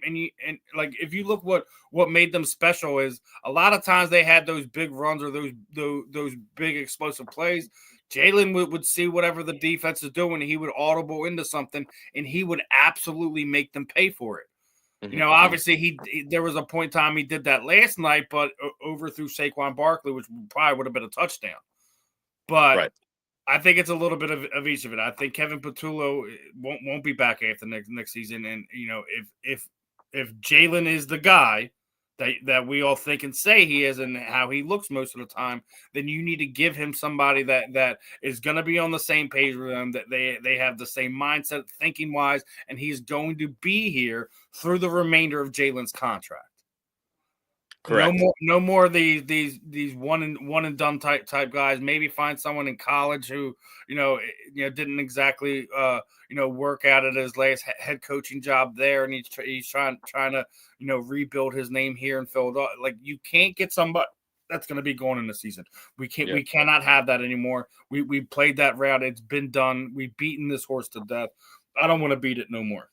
Speaker 1: like if you look what made them special is a lot of times they had those big runs or those big explosive plays. Jalen would see whatever the defense is doing, and he would audible into something, and he would absolutely make them pay for it. Obviously there was a point in time he did that last night, but overthrew Saquon Barkley, which probably would have been a touchdown. But
Speaker 2: right.
Speaker 1: I think it's a little bit of each of it. I think Kevin Patullo won't be back after next season, and if Jalen is the guy that we all think and say he is, and how he looks most of the time, then you need to give him somebody that is going to be on the same page with them, that they have the same mindset, thinking wise, and he's going to be here through the remainder of Jalen's contract.
Speaker 2: Correct.
Speaker 1: No more of these one and done type guys. Maybe find someone in college who didn't exactly work out at his last head coaching job there, and he's trying to rebuild his name here in Philadelphia. Like you can't get somebody that's going to be going in the season. We cannot have that anymore. We played that route. It's been done. We've beaten this horse to death. to beat it no more.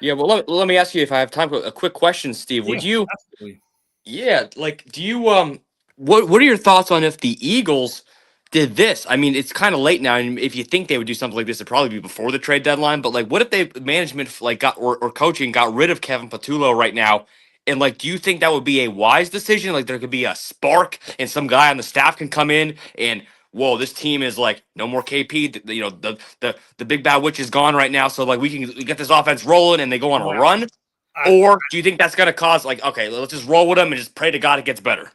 Speaker 2: Yeah, well, let me ask you if I have time for a quick question, Steve.
Speaker 1: Yeah,
Speaker 2: Would you?
Speaker 1: absolutely.
Speaker 2: Yeah, like, do you what are your thoughts on if the Eagles did this? I mean, it's kind of late now, and if you think they would do something like this, it'd probably be before the trade deadline. But like, what if they management like got or coaching got rid of Kevin Patullo right now? And like, do you think that would be a wise decision? Like, there could be a spark, and some guy on the staff can come in and whoa, this team is like no more KP. You know, the big bad witch is gone right now, so like we can get this offense rolling, and they go on a
Speaker 1: Well,
Speaker 2: run.
Speaker 1: I,
Speaker 2: Or do you think that's going to cause like, okay, let's just roll with them and just pray to God it gets better?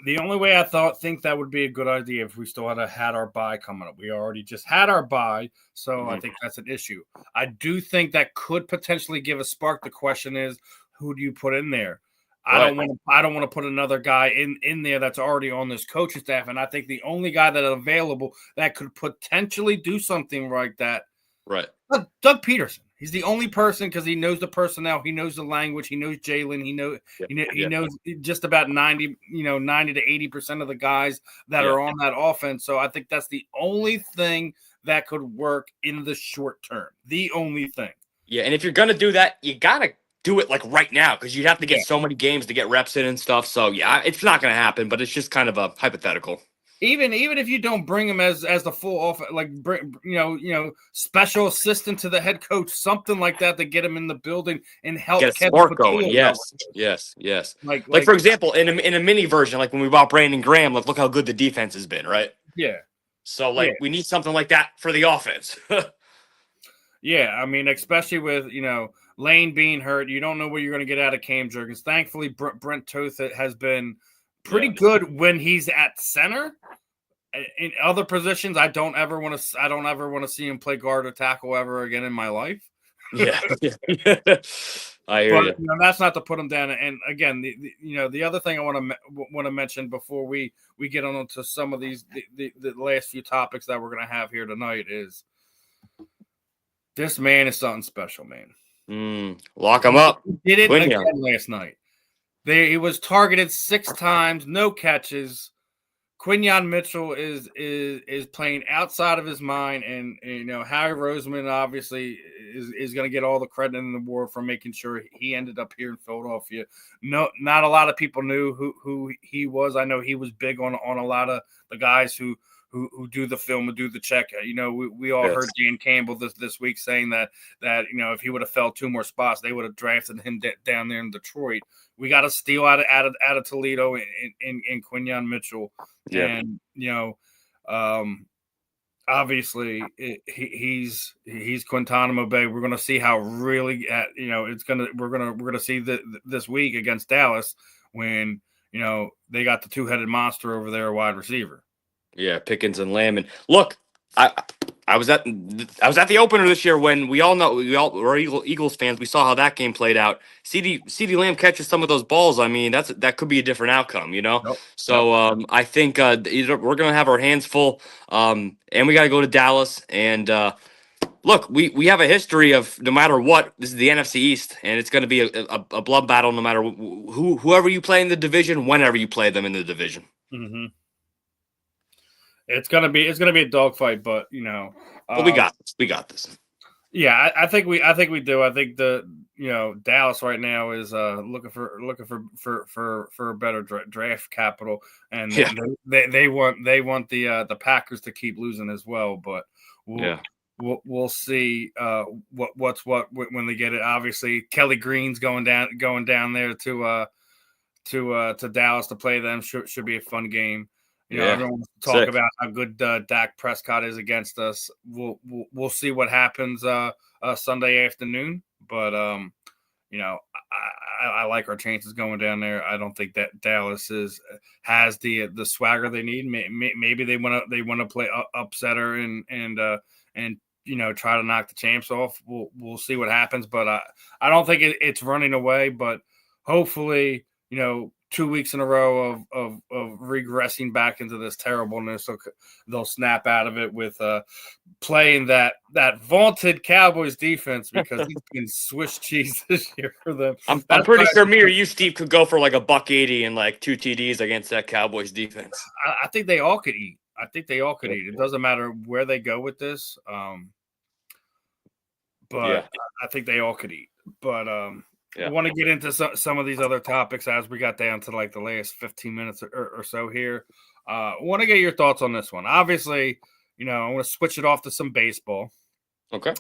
Speaker 1: the only way I think that would be a good idea if we still had our bye coming up. We already just had our bye, so I think that's an issue. I do think that could potentially give a spark. The question is, who do you put in there? I don't want to put another guy in there that's already on this coaching staff, and I think the only guy that is available that could potentially do something like that,
Speaker 2: Right.
Speaker 1: Doug Peterson. He's the only person because he knows the personnel, he knows the language, he knows Jalen, he knows just about 90 to 80% of the guys that are on that offense. So I think that's the only thing that could work in the short term. The only thing.
Speaker 2: Yeah, and if you're gonna do that, you gotta do it like right now because you'd have to get so many games to get reps in and stuff. So yeah, it's not gonna happen, but it's just kind of a hypothetical.
Speaker 1: Even if you don't bring him as the full off, like special assistant to the head coach, something like that to get him in the building and help
Speaker 2: get a spark going. Yes. Like for example, in a mini version, like when we bought Brandon Graham, like look how good the defense has been, right?
Speaker 1: Yeah.
Speaker 2: So like we need something like that for the offense.
Speaker 1: Yeah, I mean, especially with Lane being hurt, you don't know what you're going to get out of Cam Jurgens. Thankfully, Brent Toth has been pretty good when he's at center. In other positions, I don't ever want to see him play guard or tackle ever again in my life.
Speaker 2: Yeah. I hear you.
Speaker 1: That's not to put him down. And again, the other thing I want to mention before we get on to some of these the last few topics that we're going to have here tonight is this man is something special, man.
Speaker 2: Lock him up.
Speaker 1: He did it again last night. He was targeted 6 times, no catches. Quinyon Mitchell is playing outside of his mind, and Harry Roseman obviously is going to get all the credit in the world for making sure he ended up here in Philadelphia. No, not a lot of people knew who he was. I know he was big on a lot of the guys who do the film and do the check. We all heard Dan Campbell this week saying that if he would have fell 2 more spots, they would have drafted him down there in Detroit. We got a steal out of Toledo in Quinyon Mitchell, and obviously he's Guantanamo Bay. We're going to see how really we're gonna see this week against Dallas when they got the 2-headed monster over there, wide receiver.
Speaker 2: Yeah, Pickens and Lamb. And look, I was at the opener this year when we're Eagles fans. We saw how that game played out. CeeDee Lamb catches some of those balls. I mean, that could be a different outcome, Nope. So I think we're gonna have our hands full, and we got to go to Dallas. And look, we have a history of no matter what. This is the NFC East, and it's going to be a blood battle no matter whoever you play in the division, whenever you play them in the division.
Speaker 1: Mm-hmm. It's gonna be a dogfight, but
Speaker 2: but we got this.
Speaker 1: Yeah, I think we do. I think Dallas right now is looking for a better draft capital, and they want the Packers to keep losing as well. But we'll see what's what when they get it. Obviously, Kelly Green's going down there to Dallas to play them. Should be a fun game. Everyone wants to talk about how good Dak Prescott is against us. We'll see what happens Sunday afternoon, but I like our chances going down there. I don't think that Dallas has the swagger they need. Maybe they want to play upsetter and try to knock the champs off. We'll see what happens, but I don't think it's running away. But hopefully, 2 weeks in a row of regressing back into this terribleness, so they'll snap out of it with playing that vaunted Cowboys defense because it's been Swiss cheese this year for them.
Speaker 2: I'm pretty sure me or you, Steve, could go for like $180 and like 2 TDs against that Cowboys defense.
Speaker 1: I think they all could eat. It doesn't matter where they go with this. but I think they all could eat. But I want to get into some of these other topics as we got down to like the last 15 minutes or so here. I want to get your thoughts on this one. Obviously, I want to switch it off to some baseball.
Speaker 2: Okay.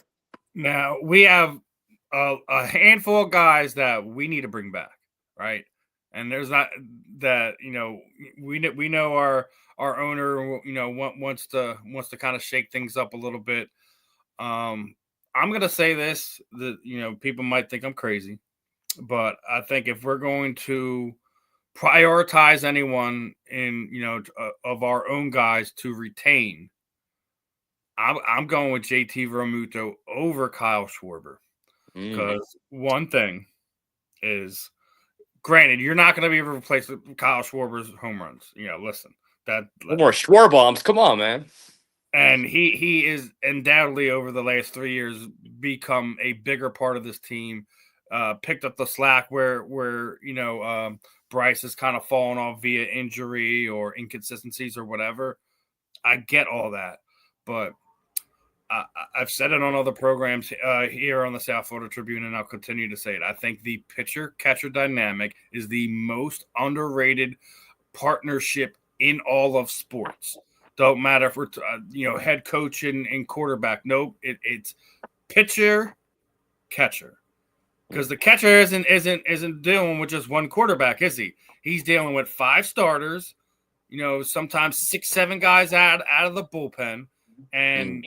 Speaker 1: Now we have a handful of guys that we need to bring back, right? And there's not that we know our owner wants to kind of shake things up a little bit. I'm gonna say this that people might think I'm crazy, but I think if we're going to prioritize anyone in of our own guys to retain, I'm going with JT Realmuto over Kyle Schwarber because one thing is, granted, you're not going to be able to replace Kyle Schwarber's home runs. Listen,
Speaker 2: more Schwar bombs. Come on, man.
Speaker 1: And he is undoubtedly over the last 3 years become a bigger part of this team. Picked up the slack where Bryce has kind of fallen off via injury or inconsistencies or whatever. I get all that, but I've said it on other programs here on the South Florida Tribune, and I'll continue to say it. I think the pitcher-catcher dynamic is the most underrated partnership in all of sports. Don't matter if we're head coach and quarterback. Nope, it's pitcher-catcher. Because the catcher isn't dealing with just one quarterback, is he? He's dealing with 5 starters, sometimes 6, 7 guys out of the bullpen, and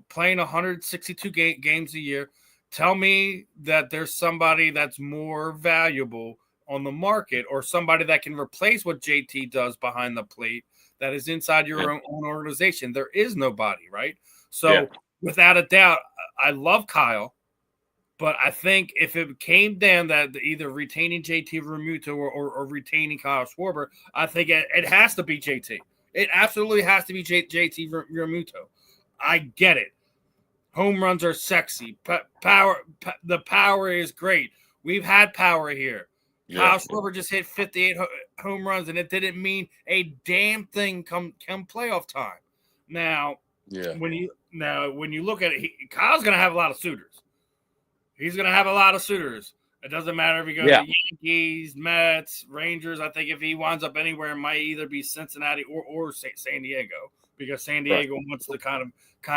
Speaker 1: playing 162 games a year. Tell me that there's somebody that's more valuable on the market, or somebody that can replace what JT does behind the plate that is inside your own organization. There is nobody, right? So without a doubt, I love Kyle. But I think if it came down that either retaining JT Realmuto or retaining Kyle Schwarber, I think it has to be JT. It absolutely has to be JT Realmuto. I get it. Home runs are sexy. The power is great. We've had power here. Kyle Schwarber just hit 58 home runs, and it didn't mean a damn thing come playoff time. Now, when you look at it, Kyle's going to have a lot of suitors. He's going to have a lot of suitors. It doesn't matter if he goes to Yankees, Mets, Rangers. I think if he winds up anywhere, it might either be Cincinnati or San Diego, because San Diego wants to kind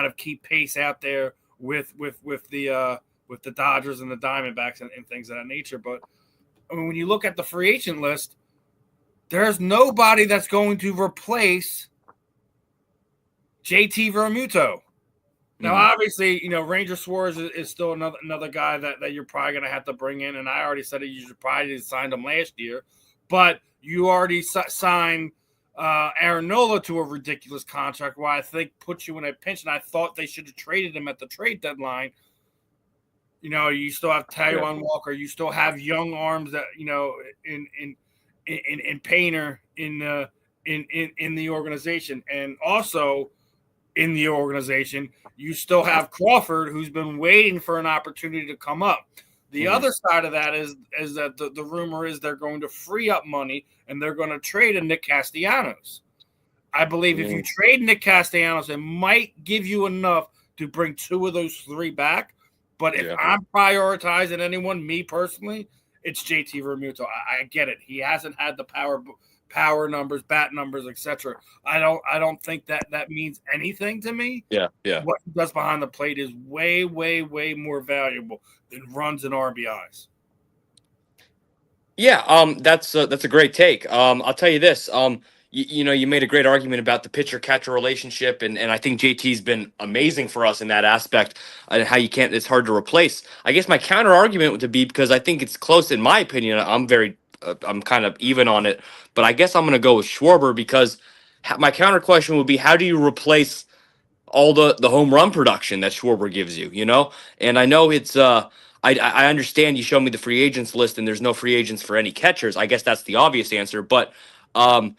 Speaker 1: of keep pace out there with the Dodgers and the Diamondbacks and things of that nature. But when you look at the free agent list, there's nobody that's going to replace JT Realmuto. Now, obviously, Ranger Suarez is still another guy that you're probably going to have to bring in. And I already said that you should probably have signed him last year. But you already signed Aaron Nola to a ridiculous contract, where I think puts you in a pinch. And I thought they should have traded him at the trade deadline. You still have Taijuan Walker. You still have young arms that, in Painter in the organization. And also in the organization, you still have Crawford, who's been waiting for an opportunity to come up. The other side of that is that the rumor is they're going to free up money and they're going to trade a Nick Castellanos. I believe if you trade Nick Castellanos, it might give you enough to bring 2 of those 3 back. But if I'm prioritizing anyone, me personally, it's JT Realmuto. I get it. He hasn't had the power numbers, bat numbers, etc. I don't think that means anything to me. What he does behind the plate is way, way, way more valuable than runs and RBIs.
Speaker 2: That's a great take. I'll tell you this. You made a great argument about the pitcher-catcher relationship, and I think JT's been amazing for us in that aspect, and how it's hard to replace. I guess my counter argument would be, because I think it's close in my opinion. I'm kind of even on it, but I guess I'm going to go with Schwarber, because my counter question would be, how do you replace all the home run production that Schwarber gives you, And I know it's I understand you showed me the free agents list and there's no free agents for any catchers. I guess that's the obvious answer, but as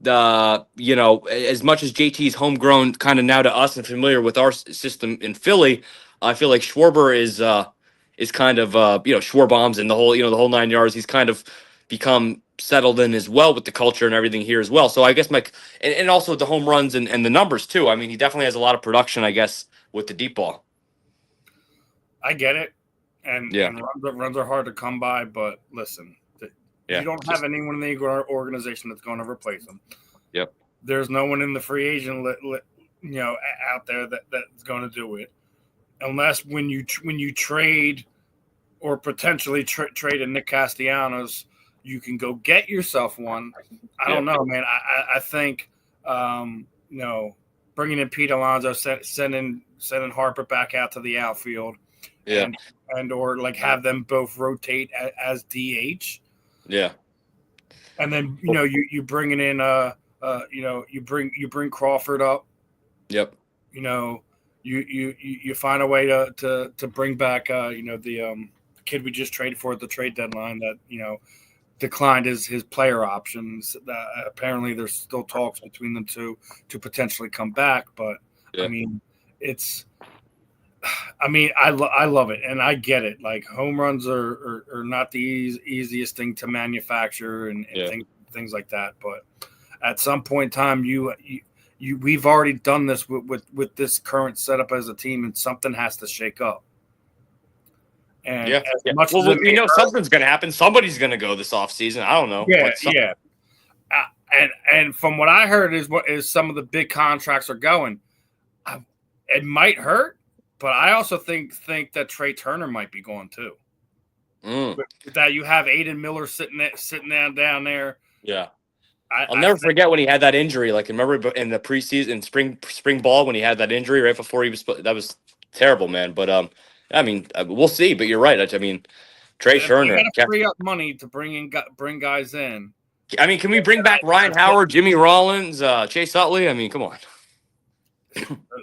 Speaker 2: much as JT's homegrown kind of now to us and familiar with our system in Philly, I feel like Schwarber is kind of Schwar bombs and the whole 9 yards. He's kind of become settled in as well with the culture and everything here as well. So I guess and also the home runs and the numbers too. I mean, he definitely has a lot of production, I guess, with the deep ball.
Speaker 1: I get it, and runs are hard to come by. But listen, you don't have anyone in the organization that's going to replace him.
Speaker 2: Yep.
Speaker 1: There's no one in the free agent, out there that's going to do it, unless when you trade or potentially trade a Nick Castellanos, you can go get yourself one. I don't know, man. I think bringing in Pete Alonso, sending Harper back out to the outfield, and or like have them both rotate as DH.
Speaker 2: Yeah.
Speaker 1: And then you bringing in you bring Crawford up.
Speaker 2: Yep.
Speaker 1: You find a way to bring back the kid we just traded for at the trade deadline that declined his player options. Apparently there's still talks between them two to potentially come back, but I mean I love it, and I get it. Like, home runs are not the easiest thing to manufacture and things like that. But at some point in time, we've already done this with this current setup as a team, and something has to shake up. And much as
Speaker 2: we know something's going to happen. Somebody's going to go this offseason. I don't know.
Speaker 1: Yeah. And from what I heard is some of the big contracts are going. It might hurt. But I also think that Trey Turner might be going too. That you have Aiden Miller sitting down there.
Speaker 2: Yeah, I'll never forget when he had that injury. Like, remember in the preseason, spring ball, when he had that injury right before he was. That was terrible, man. But I mean, we'll see. But you're right. I mean, Trey Turner.
Speaker 1: You got to free up money to bring guys in.
Speaker 2: I mean, can we bring back Ryan Howard, Jimmy Rollins, Chase Utley? I mean, come on.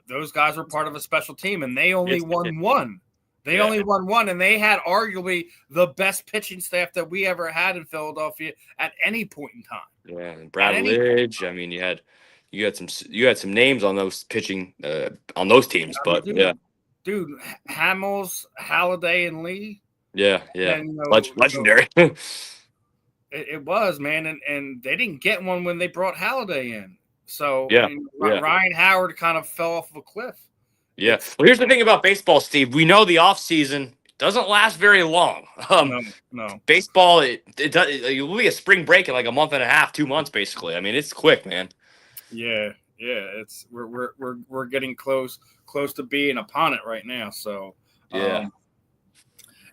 Speaker 1: Those guys were part of a special team, and they only won one. Only won one, and they had arguably the best pitching staff that we ever had in Philadelphia at any point in time.
Speaker 2: Yeah, and Brad Lidge. I mean, you had some names on those pitching on those teams, but
Speaker 1: dude, Hamels, Halladay, and Lee.
Speaker 2: Yeah. And, legendary.
Speaker 1: It was, man, and they didn't get one when they brought Halladay in. So Ryan Howard kind of fell off of a cliff.
Speaker 2: Yeah. Well, here's the thing about baseball, Steve. We know the off-season doesn't last very long.
Speaker 1: No.
Speaker 2: Baseball, it will be a spring break in like a month and a half, 2 months, basically. I mean, it's quick, man.
Speaker 1: Yeah. It's we're getting close to being upon it right now. So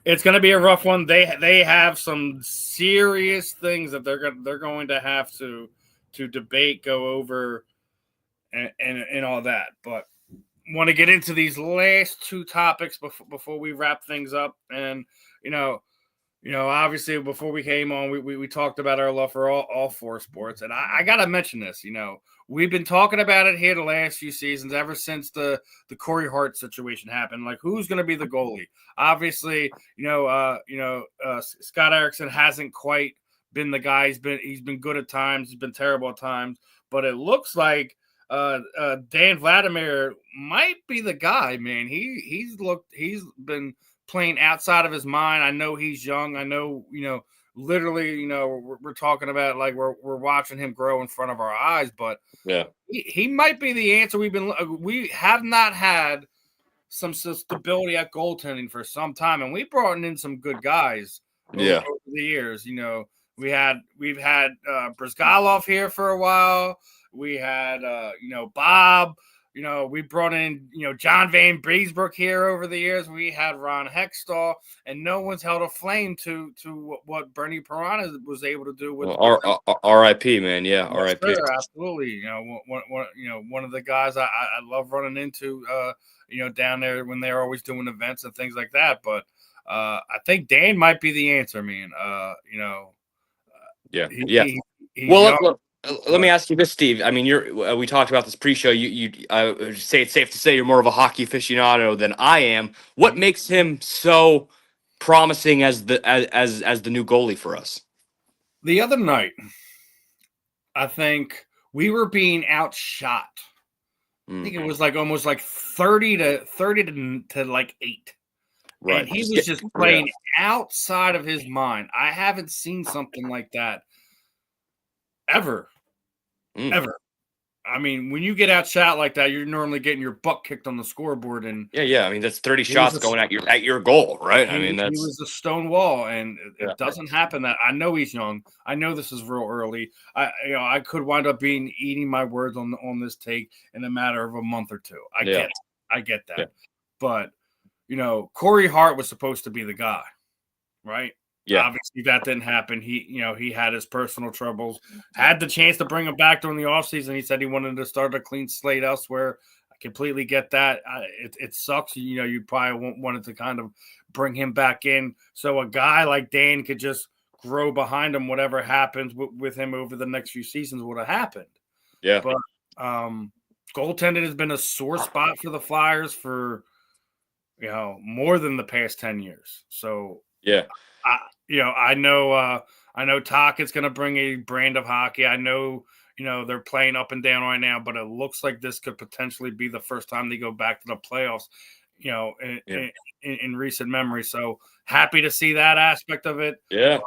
Speaker 1: it's going to be a rough one. They have some serious things that they're going to have to debate, go over, and all that. But want to get into these last two topics before we wrap things up. And obviously before we came on, we talked about our love for all four sports. And I gotta mention this. We've been talking about it here the last few seasons, ever since the Corey Hart situation happened. Like, who's going to be the goalie? Obviously, Scott Erickson hasn't quite been the guy. He's been good at times. He's been terrible at times. But it looks like Dan Vladimir might be the guy, man. He's been playing outside of his mind. I know he's young. I know, literally, we're talking about, like, we're watching him grow in front of our eyes, but he might be the answer. We have not had some stability at goaltending for some time, and we brought in some good guys over the years. We've had Brizgalov here for a while. We had Bob. We brought in John Van Breesbrook here over the years. We had Ron Hextall, and no one's held a flame to what Bernie Piranha was able to do with
Speaker 2: R.I.P. man. Yeah, R.I.P.
Speaker 1: Sure, absolutely. One of the guys I love running into down there when they're always doing events and things like that. But I think Dan might be the answer, man.
Speaker 2: Let me ask you this, Steve. I mean, we talked about this pre-show. You say it's safe to say you're more of a hockey aficionado than I am. What makes him so promising as the new goalie for us?
Speaker 1: The other night, I think we were being outshot. I think it was like almost like 30 to like 8. Right. And he was just playing outside of his mind. I haven't seen something like that ever. I mean, when you get outshot like that, you're normally getting your butt kicked on the scoreboard, and
Speaker 2: yeah. I mean, that's 30 shots going at your goal, right? I mean,
Speaker 1: he
Speaker 2: that's
Speaker 1: was a stone wall, and it doesn't happen. That I know he's young. I know this is real early. I could wind up eating my words on this take in a matter of a month or two. I get that, but Corey Hart was supposed to be the guy, right?
Speaker 2: Yeah.
Speaker 1: Obviously, that didn't happen. He had his personal troubles. Had the chance to bring him back during the offseason. He said he wanted to start a clean slate elsewhere. I completely get that. It sucks. You probably wanted to kind of bring him back in so a guy like Dan could just grow behind him. Whatever happens with him over the next few seasons would have happened.
Speaker 2: Yeah.
Speaker 1: But goaltending has been a sore spot for the Flyers for more than the past 10 years. So
Speaker 2: yeah.
Speaker 1: I know Tockett's going to bring a brand of hockey. I know, they're playing up and down right now, but it looks like this could potentially be the first time they go back to the playoffs, in recent memory. So happy to see that aspect of it.
Speaker 2: Yeah.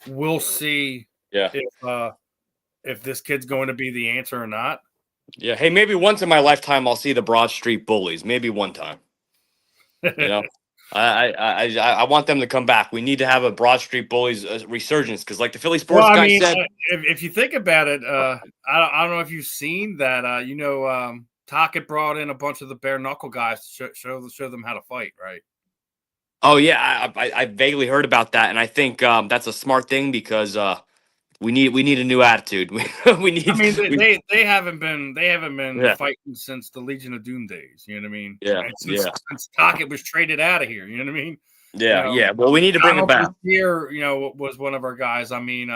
Speaker 1: We'll see if this kid's going to be the answer or not.
Speaker 2: Yeah. Hey, maybe once in my lifetime, I'll see the Broad Street Bullies. Maybe one time. I want them to come back. We need to have a Broad Street Bullies resurgence because, like the Philly Sports guy said,
Speaker 1: if you think about it, I don't know if you've seen that. Tocchet brought in a bunch of the bare knuckle guys to show them how to fight, right?
Speaker 2: Oh yeah, I vaguely heard about that, and I think that's a smart thing because we need a new attitude. we need.
Speaker 1: I mean, they haven't been fighting since the Legion of Doom days. You know what I mean?
Speaker 2: Yeah.
Speaker 1: Since Tocchet was traded out of here. You know what I mean?
Speaker 2: Yeah. Well, we need to bring him back.
Speaker 1: Here, was one of our guys. I mean,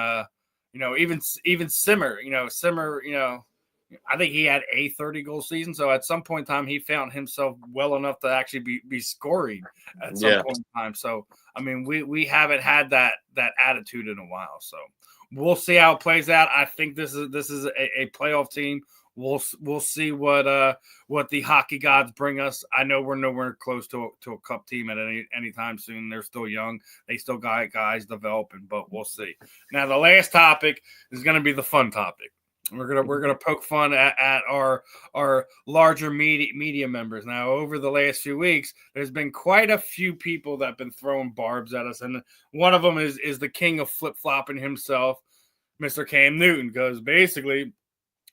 Speaker 1: even Simmer. Simmer. I think he had a 30-goal season. So at some point in time, he found himself well enough to actually be scoring at some point in time. So I mean, we haven't had that attitude in a while. So. We'll see how it plays out. I think this is a playoff team. We'll see what the hockey gods bring us. I know we're nowhere close to a cup team at any time soon. They're still young. They still got guys developing, but we'll see. Now the last topic is going to be the fun topic. We're gonna poke fun at our larger media members. Now, over the last few weeks, there's been quite a few people that have been throwing barbs at us, and one of them is the king of flip flopping himself, Mr. Cam Newton, because basically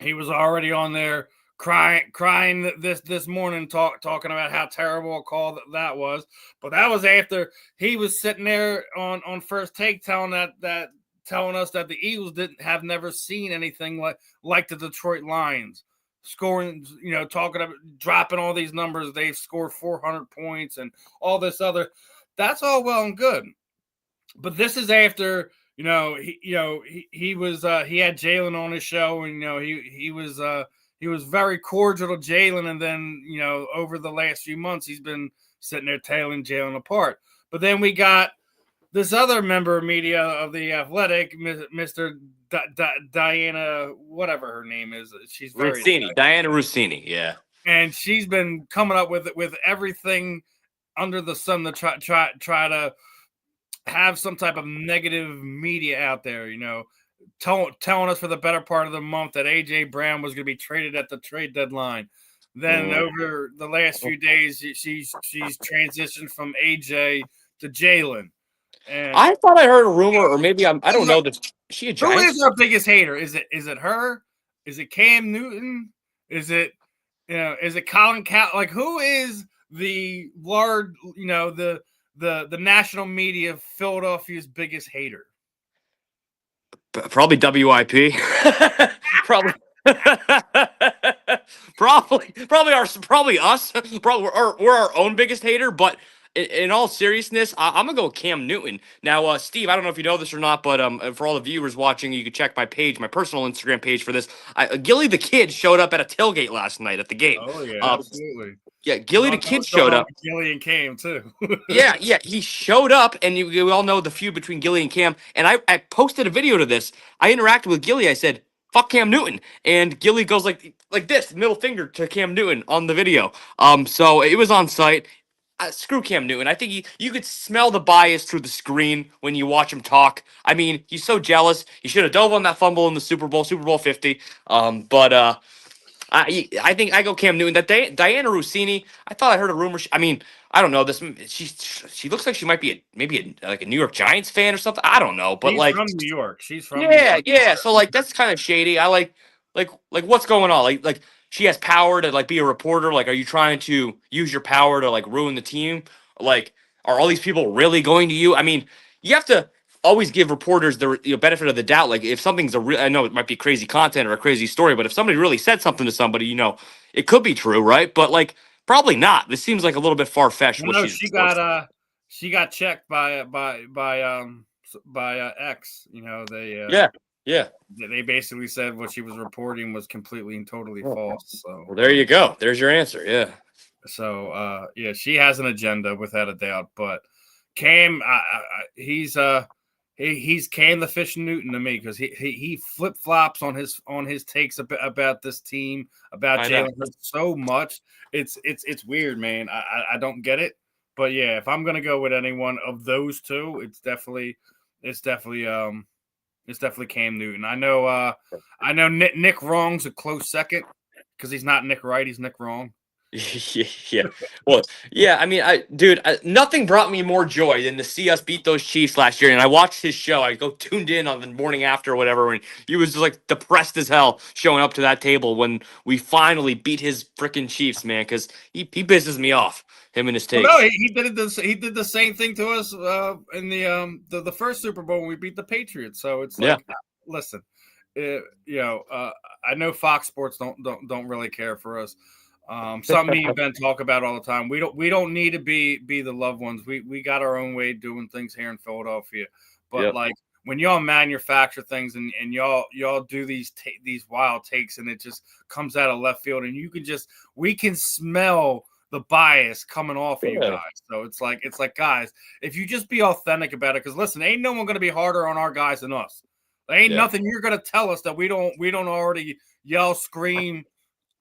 Speaker 1: he was already on there crying this morning, talking about how terrible a call that was. But that was after he was sitting there on First Take telling us that the Eagles have never seen anything like the Detroit Lions scoring, talking about dropping all these numbers. They've scored 400 points and all this other. That's all well and good. But this is after, he had Jalen on his show, and, he was very cordial to Jalen. And then, over the last few months, he's been sitting there tailing Jalen apart. But then we got this other member of media of the Athletic, Mr. Diana, whatever her name is, she's very
Speaker 2: Rossini, Diana Rossini, yeah,
Speaker 1: and she's been coming up with everything under the sun to try to have some type of negative media out there, telling us for the better part of the month that AJ Brown was going to be traded at the trade deadline. Then over the last few days, she's transitioned from AJ to Jalen. And
Speaker 2: I thought I heard a rumor, or maybe I don't know. That she a Giant?
Speaker 1: Who is our biggest hater? Is it her? Is it Cam Newton? Is it Colin Like, who is the large, the national media of Philadelphia's biggest hater?
Speaker 2: Probably WIP. Probably. probably us. Probably we're our own biggest hater, but. In all seriousness, I'm gonna go with Cam Newton. Now, Steve, I don't know if you know this or not, but for all the viewers watching, you can check my page, my personal Instagram page for this. Gilly the Kid showed up at a tailgate last night at the game.
Speaker 1: Oh yeah, absolutely.
Speaker 2: Yeah, Gilly the Kid showed up.
Speaker 1: Gilly and Cam too.
Speaker 2: yeah, he showed up, and you all know the feud between Gilly and Cam. And I posted a video to this. I interacted with Gilly. I said, "Fuck Cam Newton," and Gilly goes like this, middle finger to Cam Newton on the video. So it was on site. screw Cam Newton. I think you could smell the bias through the screen when you watch him talk. I mean, he's so jealous. He should have dove on that fumble in the Super Bowl 50. But I think I go Cam Newton. That Diana Rossini, I thought I heard a rumor. I mean, I don't know. She looks like she might be maybe like a New York Giants fan or something. I don't know, but
Speaker 1: She's
Speaker 2: like
Speaker 1: from New York. She's from New
Speaker 2: yeah,
Speaker 1: York.
Speaker 2: yeah. So like that's kind of shady. I like what's going on? Like she has power to like be a reporter. Like, are you trying to use your power to like ruin the team? Like, are all these people really going to you? I mean, you have to always give reporters the benefit of the doubt. Like, if something's I know it might be crazy content or a crazy story, but if somebody really said something to somebody, it could be true, right? But like, probably not. This seems like a little bit far fetched.
Speaker 1: No, she got checked by X.
Speaker 2: Yeah.
Speaker 1: They basically said what she was reporting was completely and totally false. So
Speaker 2: well, there you go. There's your answer. Yeah.
Speaker 1: So yeah, she has an agenda without a doubt. But Cam, he's Cam the Fish Newton to me because he flip flops on his takes about this team, about Jalen so much. It's weird, man. I don't get it. But yeah, if I'm gonna go with any one of those two, it's definitely Cam Newton. I know Nick Wrong's a close second because he's not Nick Right, he's Nick Wrong.
Speaker 2: Yeah. Well, yeah. I mean, nothing brought me more joy than to see us beat those Chiefs last year. And I watched his show. I go tuned in on the morning after or whatever, when he was just like depressed as hell showing up to that table when we finally beat his freaking Chiefs, man. Because he pisses me off. Him and his takes.
Speaker 1: Well, no, he did the same thing to us in the first Super Bowl when we beat the Patriots. So it's like, listen, I know Fox Sports don't really care for us. Something me and Ben talk about all the time. We don't need to be the loved ones. We got our own way of doing things here in Philadelphia. But like when y'all manufacture things and y'all do these wild takes and it just comes out of left field and we can smell the bias coming off of you guys. So it's like guys, if you just be authentic about it, because listen, ain't no one going to be harder on our guys than us. There ain't nothing you're going to tell us that we don't already yell, scream,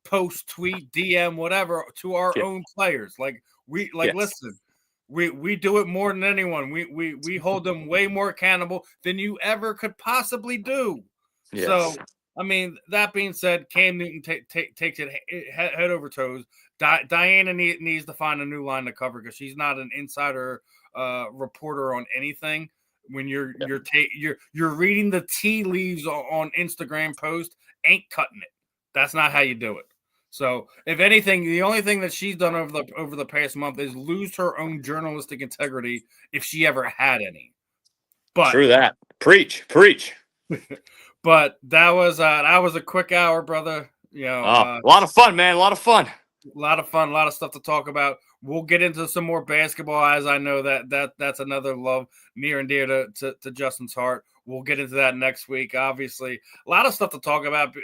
Speaker 1: post, tweet, DM, whatever to our own players. Like listen, we do it more than anyone. We hold them way more accountable than you ever could possibly do. Yes. So I mean, that being said, Cam Newton takes it head over toes. Diana needs to find a new line to cover because she's not an insider reporter on anything. When you're reading the tea leaves on Instagram post, ain't cutting it. That's not how you do it. So, if anything, the only thing that she's done over the past month is lose her own journalistic integrity, if she ever had any. But
Speaker 2: true that. Preach.
Speaker 1: But that was a quick hour, brother.
Speaker 2: A lot of fun, man. A lot of fun.
Speaker 1: A lot of stuff to talk about. We'll get into some more basketball, as I know that's another love near and dear to Justin's heart. We'll get into that next week. Obviously, a lot of stuff to talk about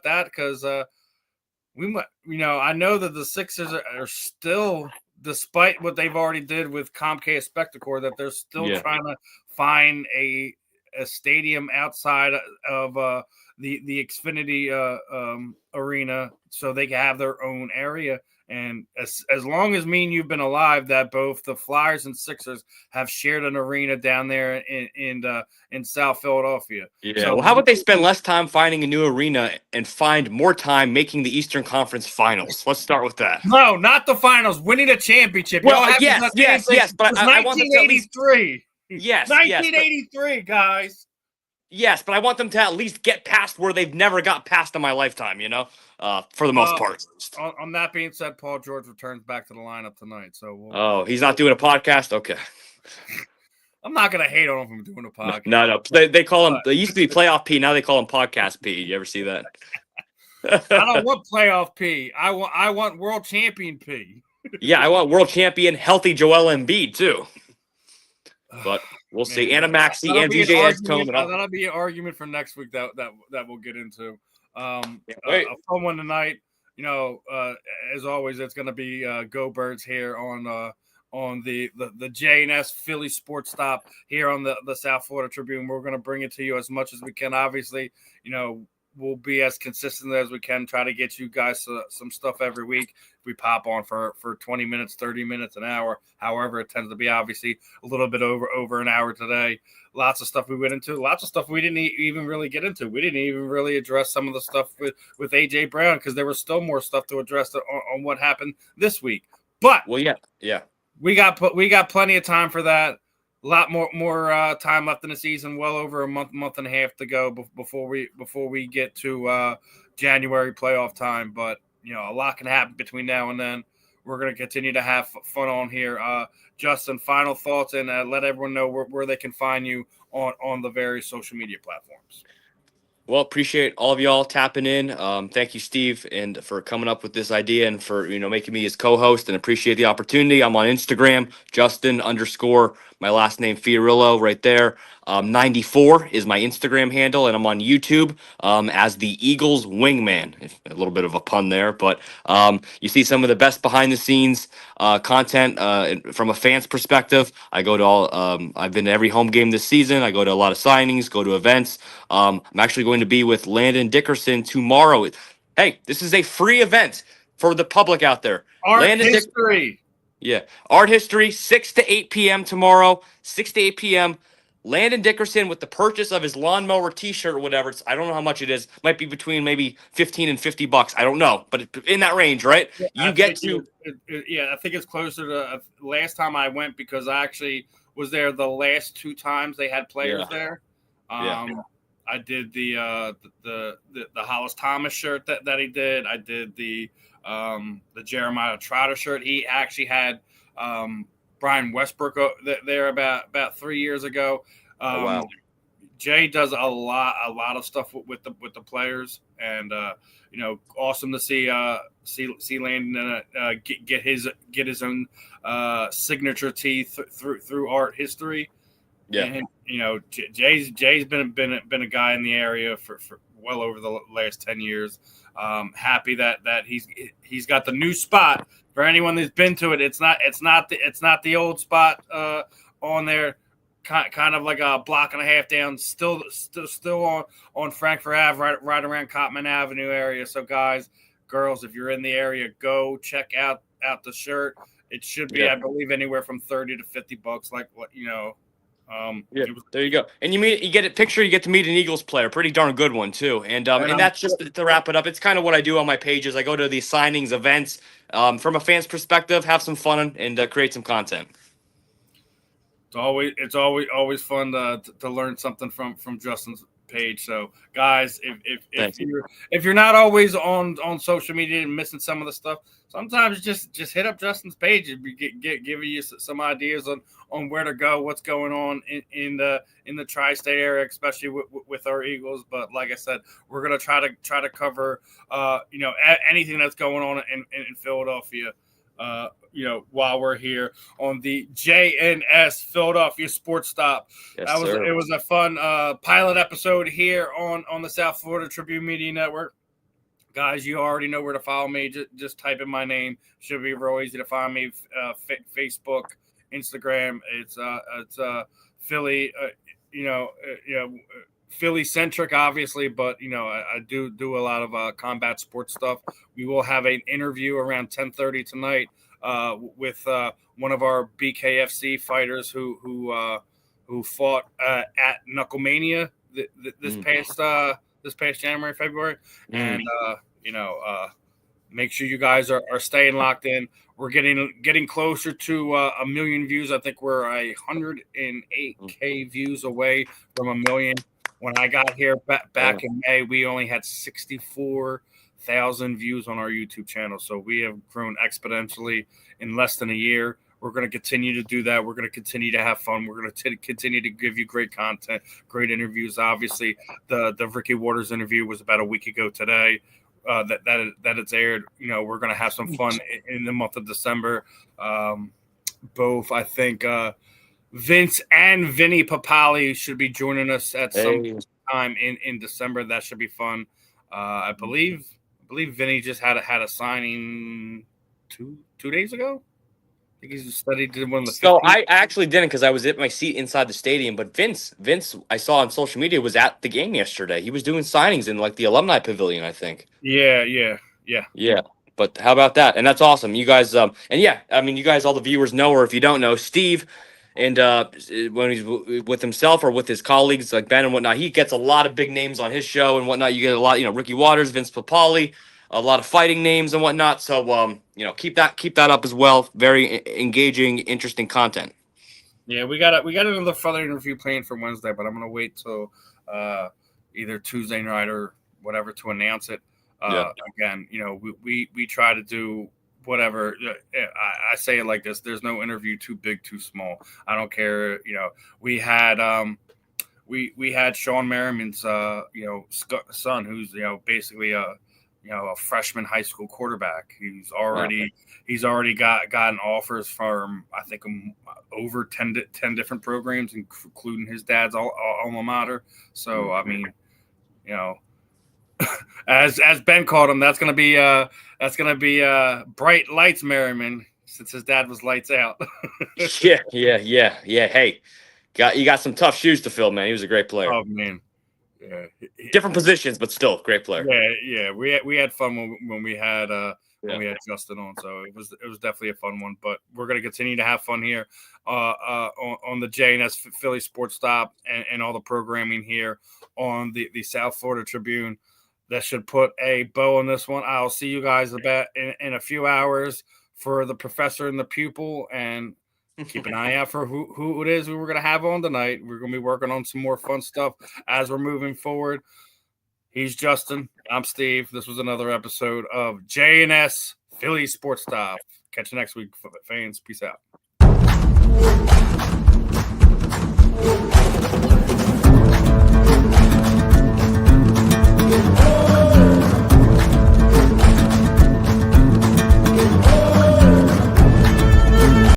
Speaker 1: that because I know that the Sixers are still, despite what they've already did with Comcast Spectacor, that they're still trying to find a stadium outside of the Xfinity arena so they can have their own area. And as long as me and you've been alive, that both the Flyers and Sixers have shared an arena down there in South Philadelphia.
Speaker 2: Yeah. So, well, how about they spend less time finding a new arena and find more time making the Eastern Conference Finals? Let's start with that.
Speaker 1: No, not the finals. Winning a championship.
Speaker 2: Well, yes. But
Speaker 1: I want them to 1983.
Speaker 2: Yes,
Speaker 1: 1983, guys.
Speaker 2: Yes, but I want them to at least get past where they've never got past in my lifetime, for the most part.
Speaker 1: On that being said, Paul George returns back to the lineup tonight. So
Speaker 2: he's not doing a podcast? Okay.
Speaker 1: I'm not going to hate on him for doing a podcast.
Speaker 2: No. They call him, they used to be Playoff P, now they call him Podcast P. You ever see that?
Speaker 1: I don't want Playoff P. I want World Champion P.
Speaker 2: Yeah, I want World Champion healthy Joel Embiid, too. But we'll see. Anna Maxey and VJ coming up.
Speaker 1: That'll be an argument for next week that we'll get into. A fun one tonight. As always, it's going to be Go Birds here on the J&S Philly Sports Stop here on the South Florida Tribune. We're going to bring it to you as much as we can. Obviously, we'll be as consistent as we can. Try to get you guys some stuff every week. We pop on for 20 minutes, 30 minutes, an hour, however it tends to be. Obviously, a little bit over an hour today. Lots of stuff we went into. Lots of stuff we didn't even really get into. We didn't even really address some of the stuff with AJ Brown because there was still more stuff to address on what happened this week. But
Speaker 2: yeah,
Speaker 1: we got plenty of time for that. A lot more time left in the season. Well over a month and a half to go before we get to January playoff time. But a lot can happen between now and then. We're going to continue to have fun on here. Justin, final thoughts, and let everyone know where they can find you on the various social media platforms.
Speaker 2: Well, appreciate all of y'all tapping in. Thank you, Steve, and for coming up with this idea and for making me his co-host, and appreciate the opportunity. I'm on Instagram, Justin _ my last name Fiorillo right there. 94 is my Instagram handle, and I'm on YouTube as the Eagles Wingman. A little bit of a pun there, but you see some of the best behind the scenes content from a fan's perspective. I go to all. I've been to every home game this season. I go to a lot of signings, go to events. I'm actually going to be with Landon Dickerson tomorrow. Hey, this is a free event for the public out there.
Speaker 1: Art history.
Speaker 2: Art history, 6 to 8 p.m. tomorrow, 6 to 8 p.m. Landon Dickerson with the purchase of his lawnmower T-shirt or whatever. I don't know how much it is. Might be between maybe $15 and $50. I don't know, but in that range, right?
Speaker 1: Yeah, I think it's closer to last time I went because I actually was there the last 2 times they had players there. I did the Hollis Thomas shirt that he did. I did the Jeremiah Trotter shirt. He actually had Brian Westbrook there about 3 years ago.
Speaker 2: Wow.
Speaker 1: Jay does a lot of stuff with the players, and awesome to see Landon get his own signature tee through art history.
Speaker 2: Yeah,
Speaker 1: and Jay's been a guy in the area for well over the last 10 years. Happy that he's got the new spot for anyone that's been to it. It's not the old spot on there. Kind of like a block and a half down, still on Frankfurt Ave, right around Cotman Avenue area. So guys, girls, if you're in the area, go check out the shirt. It should be, I believe, anywhere from $30 to $50. Like what
Speaker 2: there you go. And you get a picture. You get to meet an Eagles player, pretty darn good one too. And that's just to wrap it up. It's kind of what I do on my pages. I go to these signings, events, from a fan's perspective, have some fun and create some content.
Speaker 1: It's always fun to learn something from Justin's page. So guys, if you're not always on social media and missing some of the stuff, sometimes just hit up Justin's page and give you some ideas on where to go, what's going on in the tri-state area, especially with our Eagles. But like I said, we're gonna try to cover anything that's going on in Philadelphia. While we're here on the J&S Philadelphia Sports Stop.
Speaker 2: Yes,
Speaker 1: it was a fun pilot episode here on the South Florida Tribune Media Network. Guys, you already know where to follow me. Just type in my name. Should be real easy to find me. Facebook, Instagram. It's Philly. Philly centric, obviously, but I do a lot of combat sports stuff. We will have an interview around 10:30 tonight with one of our BKFC fighters who fought at Knucklemania this past January, February, and make sure you guys are staying locked in. We're getting closer to 1 million views. I think we're 108K views away from 1 million. When I got here back in May, we only had 64,000 views on our YouTube channel. So we have grown exponentially in less than a year. We're going to continue to do that. We're going to continue to have fun. We're going to continue to give you great content, great interviews. Obviously, the Ricky Waters interview was about a week ago today. That it's aired. We're going to have some fun in the month of December. Both, I think, Vince and Vinny Papali should be joining us at some time in December. That should be fun. I believe Vinny just had a signing two days ago. think he's studied to one of the.
Speaker 2: So
Speaker 1: 15th.
Speaker 2: I actually didn't because I was at my seat inside the stadium. But Vince, I saw on social media was at the game yesterday. He was doing signings in like the alumni pavilion, I think.
Speaker 1: Yeah.
Speaker 2: Yeah. But how about that? And that's awesome. You guys, and yeah, I mean, you guys, all the viewers know, or if you don't know, Steve, and when he's with himself or with his colleagues like Ben and whatnot, he gets a lot of big names on his show and whatnot. You get a lot, Ricky Waters, Vince Papali, a lot of fighting names and whatnot. So, keep that up as well. Very engaging, interesting content.
Speaker 1: Yeah, we got another further interview planned for Wednesday, but I'm gonna wait till either Tuesday night or whatever to announce it. Again, we try to do whatever. I say it like this: there's no interview too big, too small. I don't care. We had we had Sean Merriman's son, who's basically a freshman high school quarterback. He's already gotten offers from I think over 10 different programs, including his dad's alma mater. So I mean, as Ben called him, that's gonna be bright lights Merriman, since his dad was lights out.
Speaker 2: Yeah. Hey, you got some tough shoes to fill, man. He was a great player.
Speaker 1: Oh man. Yeah.
Speaker 2: Different positions, but still great player.
Speaker 1: Yeah. We had fun when we had Justin on, so it was definitely a fun one. But we're gonna continue to have fun here on the J&S Philly Sports Stop and all the programming here on the South Florida Tribune. That should put a bow on this one. I'll see you guys about in a few hours for the professor and the pupil, and keep an eye out for who it is we're going to have on tonight. We're going to be working on some more fun stuff as we're moving forward. He's Justin. I'm Steve. This was another episode of J&S Philly Sports Stop. Catch you next week, fans. Peace out.